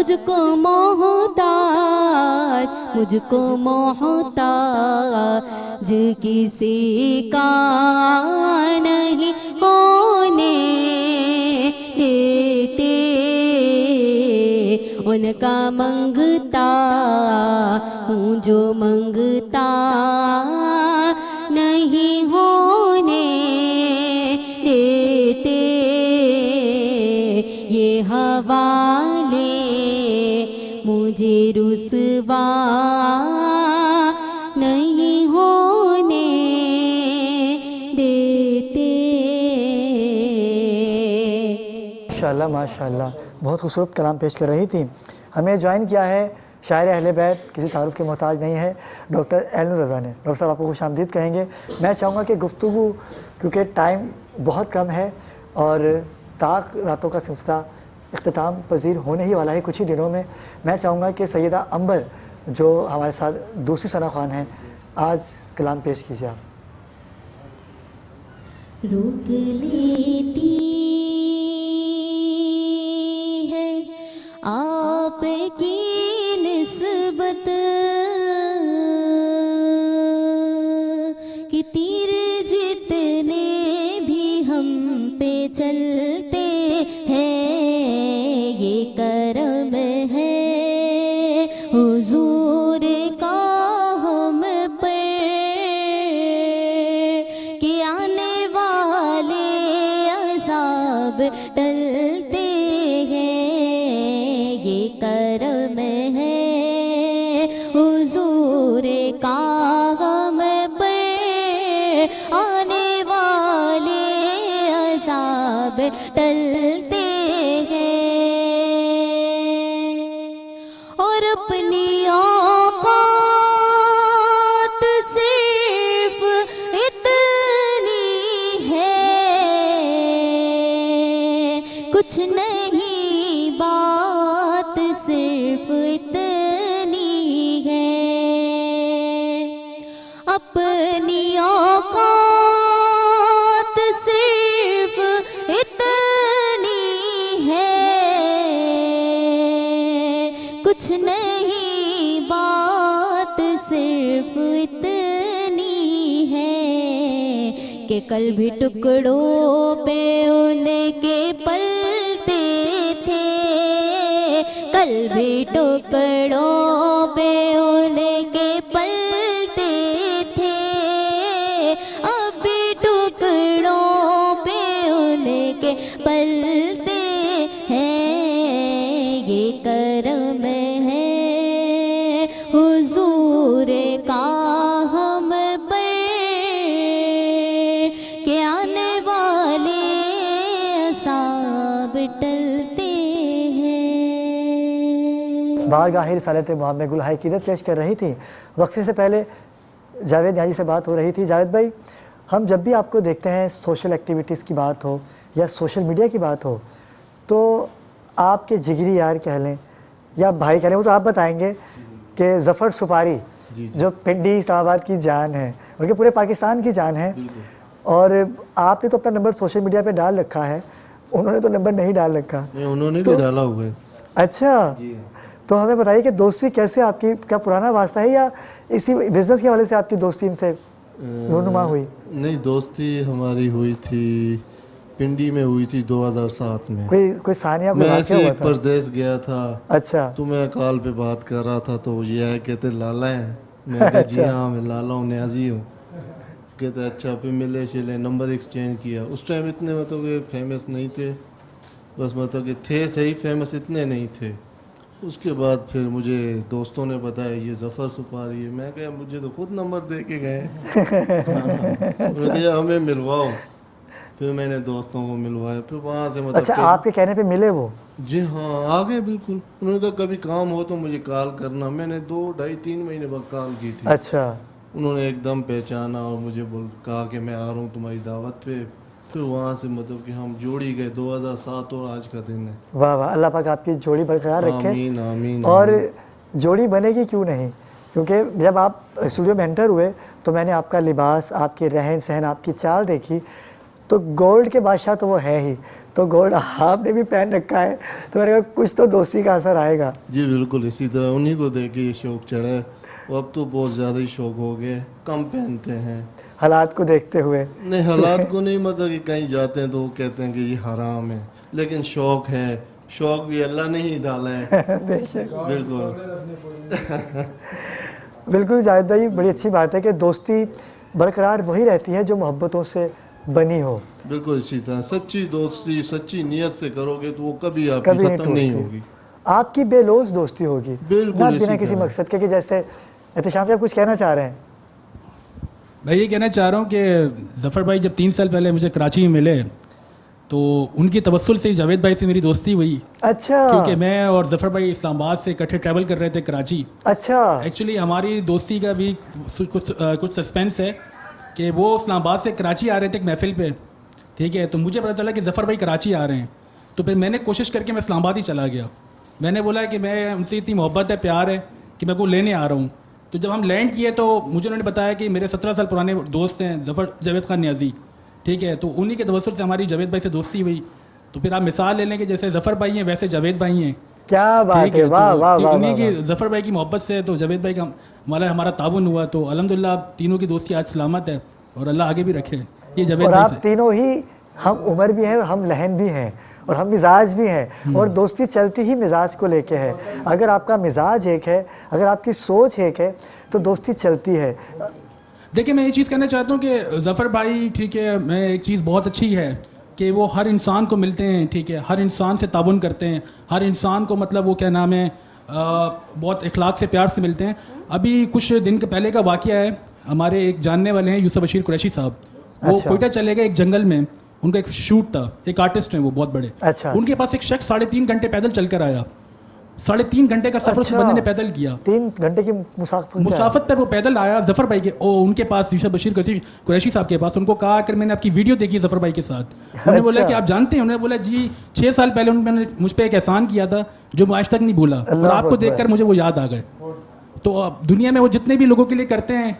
B: مجھ کو محتاج کسی کا نہیں ہونے دیتے، ان کا منگتا ہوں جو منگتا نہیں ہونے دیتے، یہ حوالے مجھے رسوا نہیں ہونے دیتے۔
A: ماشاءاللہ ماشاءاللہ، بہت خوبصورت کلام پیش کر رہی تھیں۔ ہمیں جوائن کیا ہے شاعر اہل بیت، کسی تعارف کے محتاج نہیں ہے، ڈاکٹر اعلن رضا نے۔ ڈاکٹر صاحب آپ کو خوش آمدید کہیں گے۔ میں چاہوں گا کہ گفتگو، کیونکہ ٹائم بہت کم ہے اور طاق راتوں کا سلسلہ اختتام پذیر ہونے ہی والا ہے کچھ ہی دنوں میں، میں چاہوں گا کہ سیدہ عنبر جو ہمارے ساتھ دوسری ثنا خوان ہیں، آج کلام پیش کیجیے آپ۔
B: روک لیتی ہے آپ کی نسبت کہ تیر جتنے بھی ہم پہ چلتے ہیں یہ کرم ہے حضور کا ہم پر کہ آنے والے عذاب ٹلتے ہیں یہ کرم ہے حضور کا ہم پر آنے والے عذاب ٹلتے ہیں اور اپنی اوقات صرف اتنی ہے کچھ نہیں بات صرف اتنی ہے اپنی اوقات صرف اتنی ہے کچھ نہیں بات صرف اتنی ہے کہ کل بھی ٹکڑوں پہ ان کے پلتے تھے کل بھی ٹکڑوں پہ ان کے پلتے تھے اب بھی ٹکڑوں پہ ان کے پلتے ہیں یہ کرم ہے حضور کا ہم پر کہ آنے والے عذاب ٹلتے ہیں۔
A: بارگاہ رسالت محمد گل عقیدت پیش کر رہی تھی۔ وقفے سے پہلے جاوید نیازی سے بات ہو رہی تھی۔ جاوید بھائی، ہم جب بھی آپ کو دیکھتے ہیں سوشل ایکٹیویٹیز کی بات ہو یا سوشل میڈیا کی بات ہو تو آپ کے جگری یار کہہ لیں یا بھائی کہہ لیں، وہ تو آپ بتائیں گے کہ ظفر سپاری جو پنڈی اسلام آباد کی جان ہے بلکہ پورے پاکستان کی جان ہے، اور آپ نے تو اپنا نمبر سوشل میڈیا پہ ڈال رکھا ہے، انہوں نے تو نمبر نہیں ڈال رکھا۔
G: انہوں نے بھی ڈالا ہوا ہے۔
A: اچھا، تو ہمیں بتائیے کہ دوستی کیسے آپ کی، کیا پرانا واسطہ ہے یا اسی بزنس کے حوالے سے آپ کی دوستی ان سے رونما ہوئی؟
G: نہیں، دوستی ہماری ہوئی تھی پنڈی میں، ہوئی تھی 2007 میں۔
A: کوئی ثانیہ
G: میں ایسے ہی پردیس گیا تھا،
A: اچھا،
G: تو میں کال پہ بات کر رہا تھا تو یہ ہے کہتے لالا ہیں، میں کہا جی ہاں میں لالا ہوں، نیازی ہوں۔ کہتے اچھا، پھر ملے چلے، نمبر ایکسچینج کیا۔ اس ٹائم اتنے مطلب کہ فیمس نہیں تھے، بس مطلب کہ تھے صحیح فیمس، اتنے نہیں تھے۔ اس کے بعد پھر مجھے دوستوں نے بتایا یہ ظفر سپاری ہے، میں کہا مجھے تو خود نمبر دے کے گئے، انہوں نے کہا ہمیں ملواؤ، پھر میں نے دوستوں کو ملوایا، پھر وہاں سے مطلب
A: اچھا آپ کے کہنے پہ ملے وہ؟
G: جی ہاں، آگے بالکل۔ انہوں نے کہا کبھی کام ہو تو مجھے کال کرنا۔ میں نے 2 ڈھائی 3 مہینے بعد کال کی تھی۔
A: اچھا،
G: انہوں نے ایک دم پہچانا اور مجھے کہا کہ میں آ رہا ہوں تمہاری دعوت پہ، پھر وہاں سے مطلب کہ ہم جوڑی گئے 2007 اور آج کا دن ہے۔
A: واہ واہ، اللہ پاک آپ کی جوڑی برقرار رکھے۔
G: آمین آمین۔
A: اور جوڑی بنے گی کیوں نہیں، کیونکہ جب آپ اسٹوڈیو میں انٹر ہوئے تو میں نے آپ کا لباس، آپ کے رہن سہن، آپ کی چال دیکھی تو گولڈ کے بادشاہ تو وہ ہے ہی, تو گولڈ آپ نے بھی پہن رکھا ہے, تو میرے کہا کچھ تو دوستی کا اثر آئے گا.
G: جی بالکل اسی طرح انہی کو دیکھ کے یہ شوق چڑھا ہے. اب تو بہت زیادہ ہی شوق ہو گئے, کم پہنتے ہیں
A: حالات کو دیکھتے ہوئے.
G: نہیں حالات کو نہیں, مطلب کہ کہیں جاتے ہیں تو وہ کہتے ہیں کہ یہ حرام ہے, لیکن شوق ہے, شوق بھی اللہ نے ہی ڈالا ہے.
A: بے شک,
G: بالکل
A: بالکل جاوید بھائی, بڑی اچھی بات ہے کہ دوستی برقرار وہی رہتی ہے جو محبتوں سے بنی ہو.
G: بالکل اسی طرح سچی دوستی سچی نیت سے کرو گے تو وہ کبھی آپ
A: کبھی
G: کی ختم نہیں ہوگی.
A: آپ کی بے لوث دوستی ہوگی,
G: بالکل
A: نہ بنا کسی مقصد کے, کہ جیسے احتشام صاحب کچھ کہنا چاہ رہے ہیں.
H: میں یہ کہنا چاہ رہا ہوں کہ ظفر بھائی جب 3 سال پہلے مجھے کراچی میں ملے تو ان کی توسل سے جاوید بھائی سے میری دوستی ہوئی.
A: اچھا,
H: کیونکہ میں اور ظفر بھائی اسلام آباد سے اکٹھے ٹریول کر رہے تھے کراچی.
A: اچھا,
H: ایکچولی ہماری دوستی کا بھی کچھ سسپینس ہے کہ وہ اسلام آباد سے کراچی آ رہے تھے ایک محفل پہ, ٹھیک ہے, تو مجھے پتہ چلا کہ ظفر بھائی کراچی آ رہے ہیں, تو پھر میں نے کوشش کر کے میں اسلام آباد ہی چلا گیا. میں نے بولا کہ میں ان سے اتنی محبت ہے, پیار ہے کہ میں کو لینے آ رہا ہوں. تو جب ہم لینڈ کیے تو مجھے انہوں نے بتایا کہ میرے 17 سال پرانے دوست ہیں جاوید خان نیازی, ٹھیک ہے, تو انہی کے توسل سے ہماری جاوید بھائی سے دوستی ہوئی. تو پھر آپ مثال لے لیں کہ جیسے ظفر بھائی ہیں ویسے جاوید بھائی ہیں.
A: کیا بات ہے, واہ واہ واہ.
H: انہیں کی ظفر بھائی کی محبت سے تو جاوید بھائی کا ہمارا تعاون ہوا, تو الحمدللہ تینوں کی دوستی آج سلامت ہے اور اللہ آگے بھی رکھے. یہ جاوید
A: اور
H: بھائی
A: آپ تینوں ہی, ہم عمر بھی ہیں, ہم لہن بھی ہیں, اور ہم مزاج بھی ہیں, اور دوستی چلتی ہی مزاج کو لے کے ہے. اگر آپ کا مزاج ایک ہے, اگر آپ کی سوچ ایک ہے, تو دوستی چلتی ہے.
H: دیکھیں میں یہ چیز کہنا چاہتا ہوں کہ ظفر بھائی, ٹھیک ہے, میں ایک چیز بہت اچھی ہے کہ وہ ہر انسان کو ملتے ہیں, ٹھیک ہے, ہر انسان سے تعاون کرتے ہیں, ہر انسان کو مطلب وہ کیا نام ہے بہت اخلاق سے پیار سے ملتے ہیں. ابھی کچھ دن کے پہلے کا واقعہ ہے, ہمارے ایک جاننے والے ہیں یوسف بشیر قریشی صاحب, وہ کوئٹہ چلے گئے ایک جنگل میں, ان کا ایک شوٹ تھا, ایک آرٹسٹ ہیں وہ بہت بڑے, ان کے پاس ایک شخص 3.5 گھنٹے پیدل چل کر آیا. 3.5 گھنٹے کا سفر اس بندے نے پیدل کیا,
A: 3 گھنٹے کی
H: مسافت پر وہ پیدل آیا ظفر بھائی کے, ان کے پاس یوسف بشیر قریشی صاحب کے پاس. ان کو کہا کہ میں نے آپ کی ویڈیو دیکھی ظفر بھائی کے ساتھ. انہوں نے بولا کہ آپ جانتے ہیں؟ انہوں نے بولا جی 6 سال پہلے انہوں نے مجھ پہ ایک احسان کیا تھا جو میں آج تک نہیں بھولا, اور آپ کو دیکھ کر مجھے وہ یاد آ گئے. تو دنیا میں وہ جتنے بھی لوگوں کے لیے کرتے ہیں,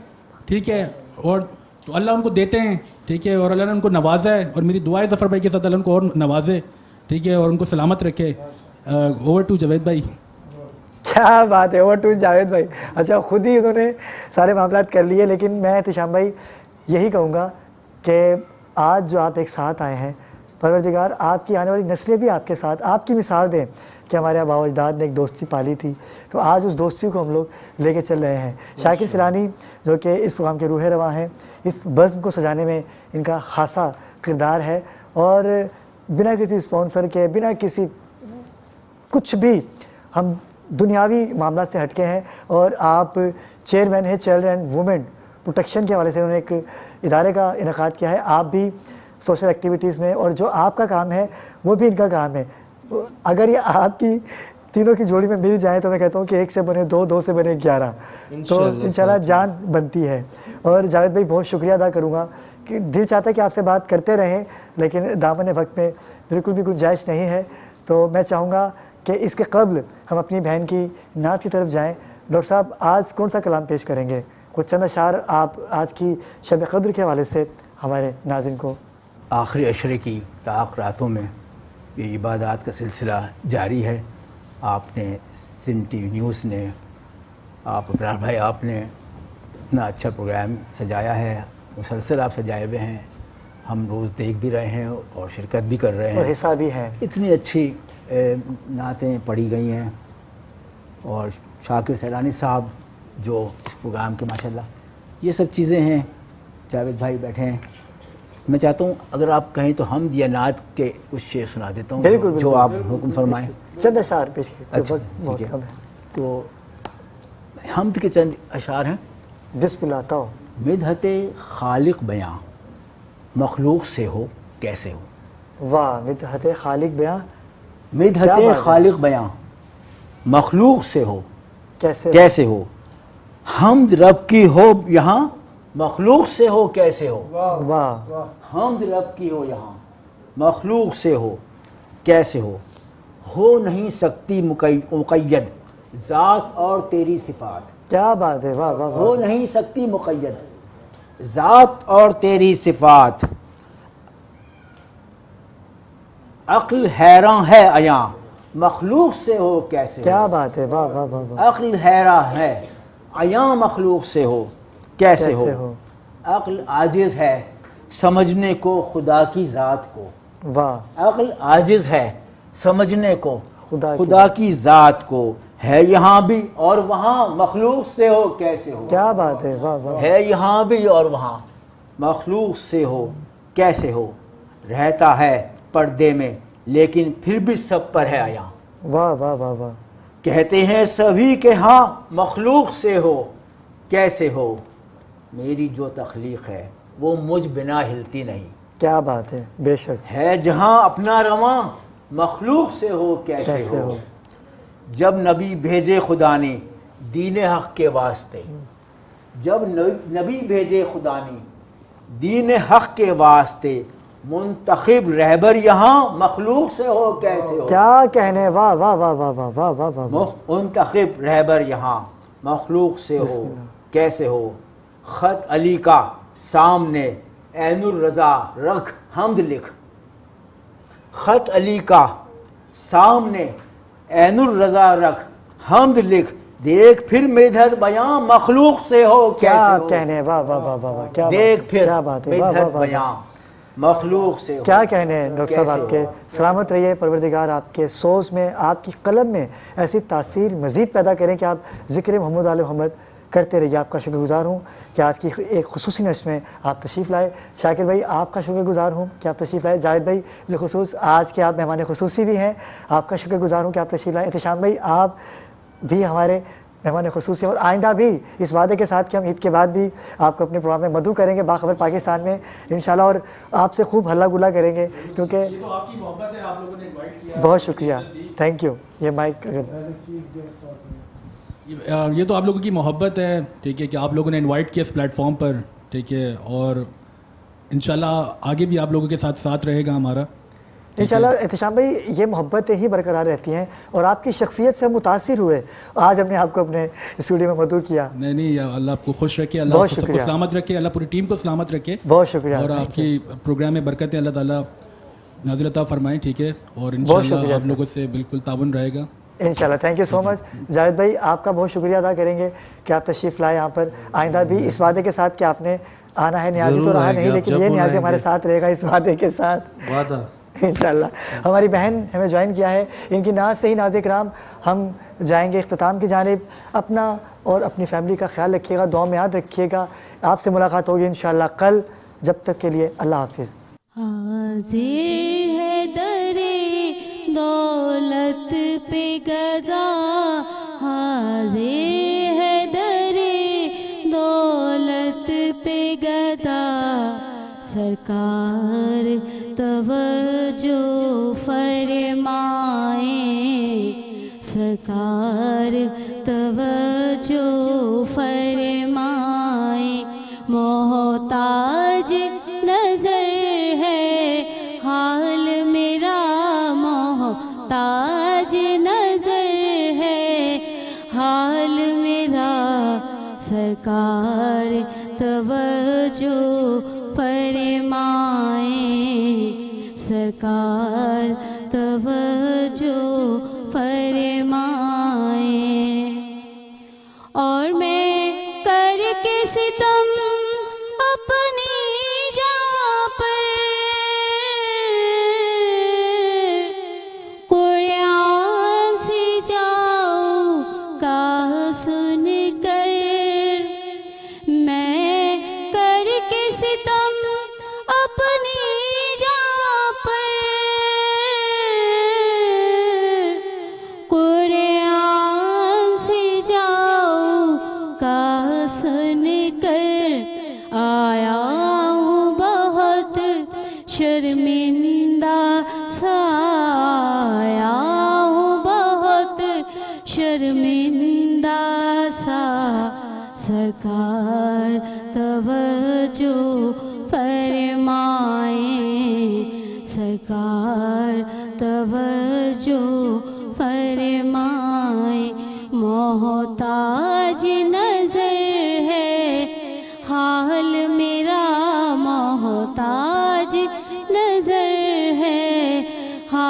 H: ٹھیک ہے, اور تو اللہ ان کو دیتے ہیں, ٹھیک ہے, اور اللہ نے ان کو نوازا ہے, اور میری دعا ہے ظفر بھائی کے ساتھ اللہ ان کو اور نوازے, ٹھیک ہے, اور ان کو سلامت رکھے. اوور ٹو جاوید بھائی.
A: کیا بات ہے, اوور ٹو جاوید بھائی. اچھا, خود ہی انہوں نے سارے معاملات کر لیے, لیکن میں احتشام بھائی یہی کہوں گا کہ آج جو آپ ایک ساتھ آئے ہیں, پروردگار آپ کی آنے والی نسلیں بھی آپ کے ساتھ آپ کی مثال دیں کہ ہمارے آباء و اجداد نے ایک دوستی پالی تھی, تو آج اس دوستی کو ہم لوگ لے کے چل رہے ہیں. شاکر سیلانی جو کہ اس پروگرام کے روح رواں ہیں, اس بزم کو سجانے میں ان کا خاصا کردار ہے, اور بنا کسی اسپانسر کے, بنا کسی کچھ بھی, ہم دنیاوی معاملات سے ہٹ کے ہیں. اور آپ چیئرمین ہیں چائلڈ اینڈ وومن پروٹیکشن کے حوالے سے, انہوں نے ایک ادارے کا انعقاد کیا ہے. آپ بھی سوشل ایکٹیویٹیز میں, اور جو آپ کا کام ہے وہ بھی ان کا کام ہے. اگر یہ آپ کی تینوں کی جوڑی میں مل جائیں تو میں کہتا ہوں کہ 1 سے بنے 2, 2 سے بنے 11, تو انشاءاللہ جان بنتی ہے. اور جاوید بھائی بہت شکریہ ادا کروں گا کہ دل چاہتا ہے کہ آپ سے بات کرتے رہیں, لیکن دامن وقت میں بالکل بھی گنجائش نہیں ہے. تو میں چاہوں گا کہ اس کے قبل ہم اپنی بہن کی نعت کی طرف جائیں. ڈاکٹر صاحب آج کون سا کلام پیش کریں گے؟ کچھ چند اشعار آپ آج کی شب قدر کے حوالے سے ہمارے ناظرین کو.
J: آخری عشرے کی طاق راتوں میں یہ عبادات کا سلسلہ جاری ہے. آپ نے سن ٹی وی نیوز نے, آپ ابرار بھائی, آپ نے اتنا اچھا پروگرام سجایا ہے, مسلسل آپ سجائے ہوئے ہیں, ہم روز دیکھ بھی رہے ہیں اور شرکت بھی کر رہے ہیں,
A: اور حصہ بھی ہے.
J: اتنی اچھی نعتیں پڑھی گئی ہیں, اور شاکر سیلانی صاحب جو اس پروگرام کے ماشاءاللہ یہ سب چیزیں ہیں. جاوید بھائی بیٹھے ہیں, میں چاہتا ہوں اگر آپ کہیں تو ہم دیا نعت کے کچھ شعر سنا دیتا ہوں جو آپ حکم فرمائیں.
A: چند اشعار پیش کیے.
J: اچھا ٹھیک ہے, تو حمد کے چند اشعار ہیں.
A: بسم اللہ. تو
J: مدحت خالق بیاں مخلوق سے ہو کیسے ہو.
A: واہ, مدحت خالق بیاں,
J: مدحت خالق بیاں مخلوق سے ہو کیسے ہو. حمد رب کی ہو یہاں مخلوق سے ہو کیسے ہو.
A: واہ,
J: حمد رب کی ہو یہاں مخلوق سے ہو کیسے ہو نہیں سکتی مقید ذات اور تیری صفات.
A: کیا بات ہے, واہ واہ.
J: ہو نہیں سکتی مقید ذات اور تیری صفات. عقل حیراں ہے عیاں مخلوق سے ہو کیسے
A: کیا
J: ہو.
A: بات ہے، واہ واہ واہ واہ.
J: عقل حیراں ہے عیاں مخلوق سے ہو کیسے ہو. عقل عاجز ہے سمجھنے کو خدا کی ذات کو.
A: واہ.
J: عقل عاجز ہے سمجھنے کو
A: خدا
J: خدا کی ذات کو. ہے یہاں بھی اور وہاں مخلوق سے ہو کیسے ہو.
A: کیا بات ہے، واہ واہ.
J: ہے یہاں بھی اور وہاں مخلوق سے ہو کیسے ہو. رہتا ہے پردے میں لیکن پھر بھی سب پر ہے عیاں.
A: واہ واہ واہ واہ.
J: کہتے ہیں سبھی کے ہاں مخلوق سے ہو کیسے ہو. میری جو تخلیق ہے وہ مجھ بنا ہلتی نہیں.
A: کیا بات ہے، بے شک.
J: ہے جہاں اپنا رواں مخلوق سے ہو کیسے ہو. جب نبی بھیجے خدا نے دین حق کے واسطے. جب نبی بھیجے خدا نے دین حق کے واسطے منتخب رہبر یہاں مخلوق سے ہو کیسے ہو.
A: کیا کہنے، واہ واہ واہ واہ واہ واہ واہ واہ واہ.
J: منتخب رہبر یہاں مخلوق سے ہو کیسے ہو. خط علی کا سامنے عین الرضا رکھ حمد لکھ. خط علی کا سامنے عین الرضا رکھ حمد لکھ. دیکھ پھر مدحت بیاں مخلوق سے ہو
A: کیا
J: کیسے ہو.
A: کہنے، واہ واہ واہ واہ واہ. کیا
J: دیکھ پھر
A: کیا بات ہے، واہ واہ
J: مدحت
A: واہ.
J: بیاں مخلوق سے ہو.
A: کیا کہنے ہیں ڈاکٹر صاحب
J: کیسے
A: آپ کے.
J: ہو.
A: سلامت رہیے، پروردگار آپ کے سوز میں آپ کی قلم میں ایسی تاثیر مزید پیدا کریں کہ آپ ذکر محمد آل محمد کرتے رہیے. آپ کا شکر گزار ہوں کہ آج کی ایک خصوصی نشست میں آپ تشریف لائے. شاکر بھائی آپ کا شکر گزار ہوں کہ آپ تشریف لائے. جاوید بھائی بالخصوص آج کے آپ مہمان خصوصی بھی ہیں، آپ کا شکر گزار ہوں کہ آپ تشریف لائے. احتشام بھائی آپ بھی ہمارے مہمان خصوصی ہیں، اور آئندہ بھی اس وعدے کے ساتھ کہ ہم عید کے بعد بھی آپ کو اپنے پروگرام میں مدعو کریں گے باخبر پاکستان میں انشاءاللہ، اور آپ سے خوب ہلا گلا کریں گے کیونکہ
H: یہ تو آپ کی محبت ہے، آپ لوگوں نے انوائٹ کیا.
A: بہت شکریہ، تھینک یو. یہ مائک
H: یہ تو آپ لوگوں کی محبت ہے، ٹھیک ہے، کہ آپ لوگوں نے انوائٹ کیا اس پلیٹ فارم پر، ٹھیک ہے، اور انشاءاللہ آگے بھی آپ لوگوں کے ساتھ رہے گا ہمارا
A: انشاءاللہ. احتشام بھائی یہ محبتیں ہی برقرار رہتی ہیں اور آپ کی شخصیت سے ہم متاثر ہوئے. آج ہم نے آپ کو اپنے اسٹوڈیو میں مدعو کیا.
H: نہیں اللہ آپ کو خوش رکھے، اللہ سب کو سلامت رکھے، اللہ پوری ٹیم کو سلامت رکھے.
A: بہت شکریہ.
H: اور آپ کی پروگرام میں برکتیں اللہ تعالیٰ نازل عطا فرمائیں، ٹھیک ہے، اور انشاءاللہ آپ لوگوں سے بالکل تعاون رہے گا
A: انشاءاللہ. تھینک یو سو مچ. جاوید بھائی آپ کا بہت شکریہ ادا کریں گے کہ آپ تشریف لائے یہاں پر. آئندہ بھی اس وعدے کے ساتھ کہ آپ نے آنا ہے. نیازی تو رہا نہیں لیکن یہ نیازی ہمارے ساتھ رہے گا اس وعدے کے ساتھ انشاءاللہ. ہماری بہن ہمیں جوائن کیا ہے، ان کی ناز سے ہی ناز کرام ہم جائیں گے اختتام کی جانب. اپنا اور اپنی فیملی کا خیال رکھیے گا، دعا میں یاد رکھیے گا. آپ سے ملاقات ہوگی انشاءاللہ کل. جب تک کے لیے اللہ حافظ.
B: حاضر ہے درے دولت پہ گدا، حاضر ہے درے دولت پہ گدا. سرکار توجہ فرمائیں، سرکار توجہ فرمائیں. محتاج نظر ہے حال میرا، محتاج نظر ہے حال میرا. سرکار توجہ فرمائیں، سرکار توجہ فرمائیں. اور میں کر کے ستم اپنی جاں پر قرآن سے جاؤں کا سن کر. میں کر کے ستم اپنی جاں پر قرآن سے جاؤں کا سن کر. آیا ہوں بہت شرمندہ سا، آیا ہوں بہت شرمندہ سا. سرکار توجہ فرمائیں، سرکار توجہ فرمائیں. محتاج نظر ہے حال میرا، محتاج نظر ہے حال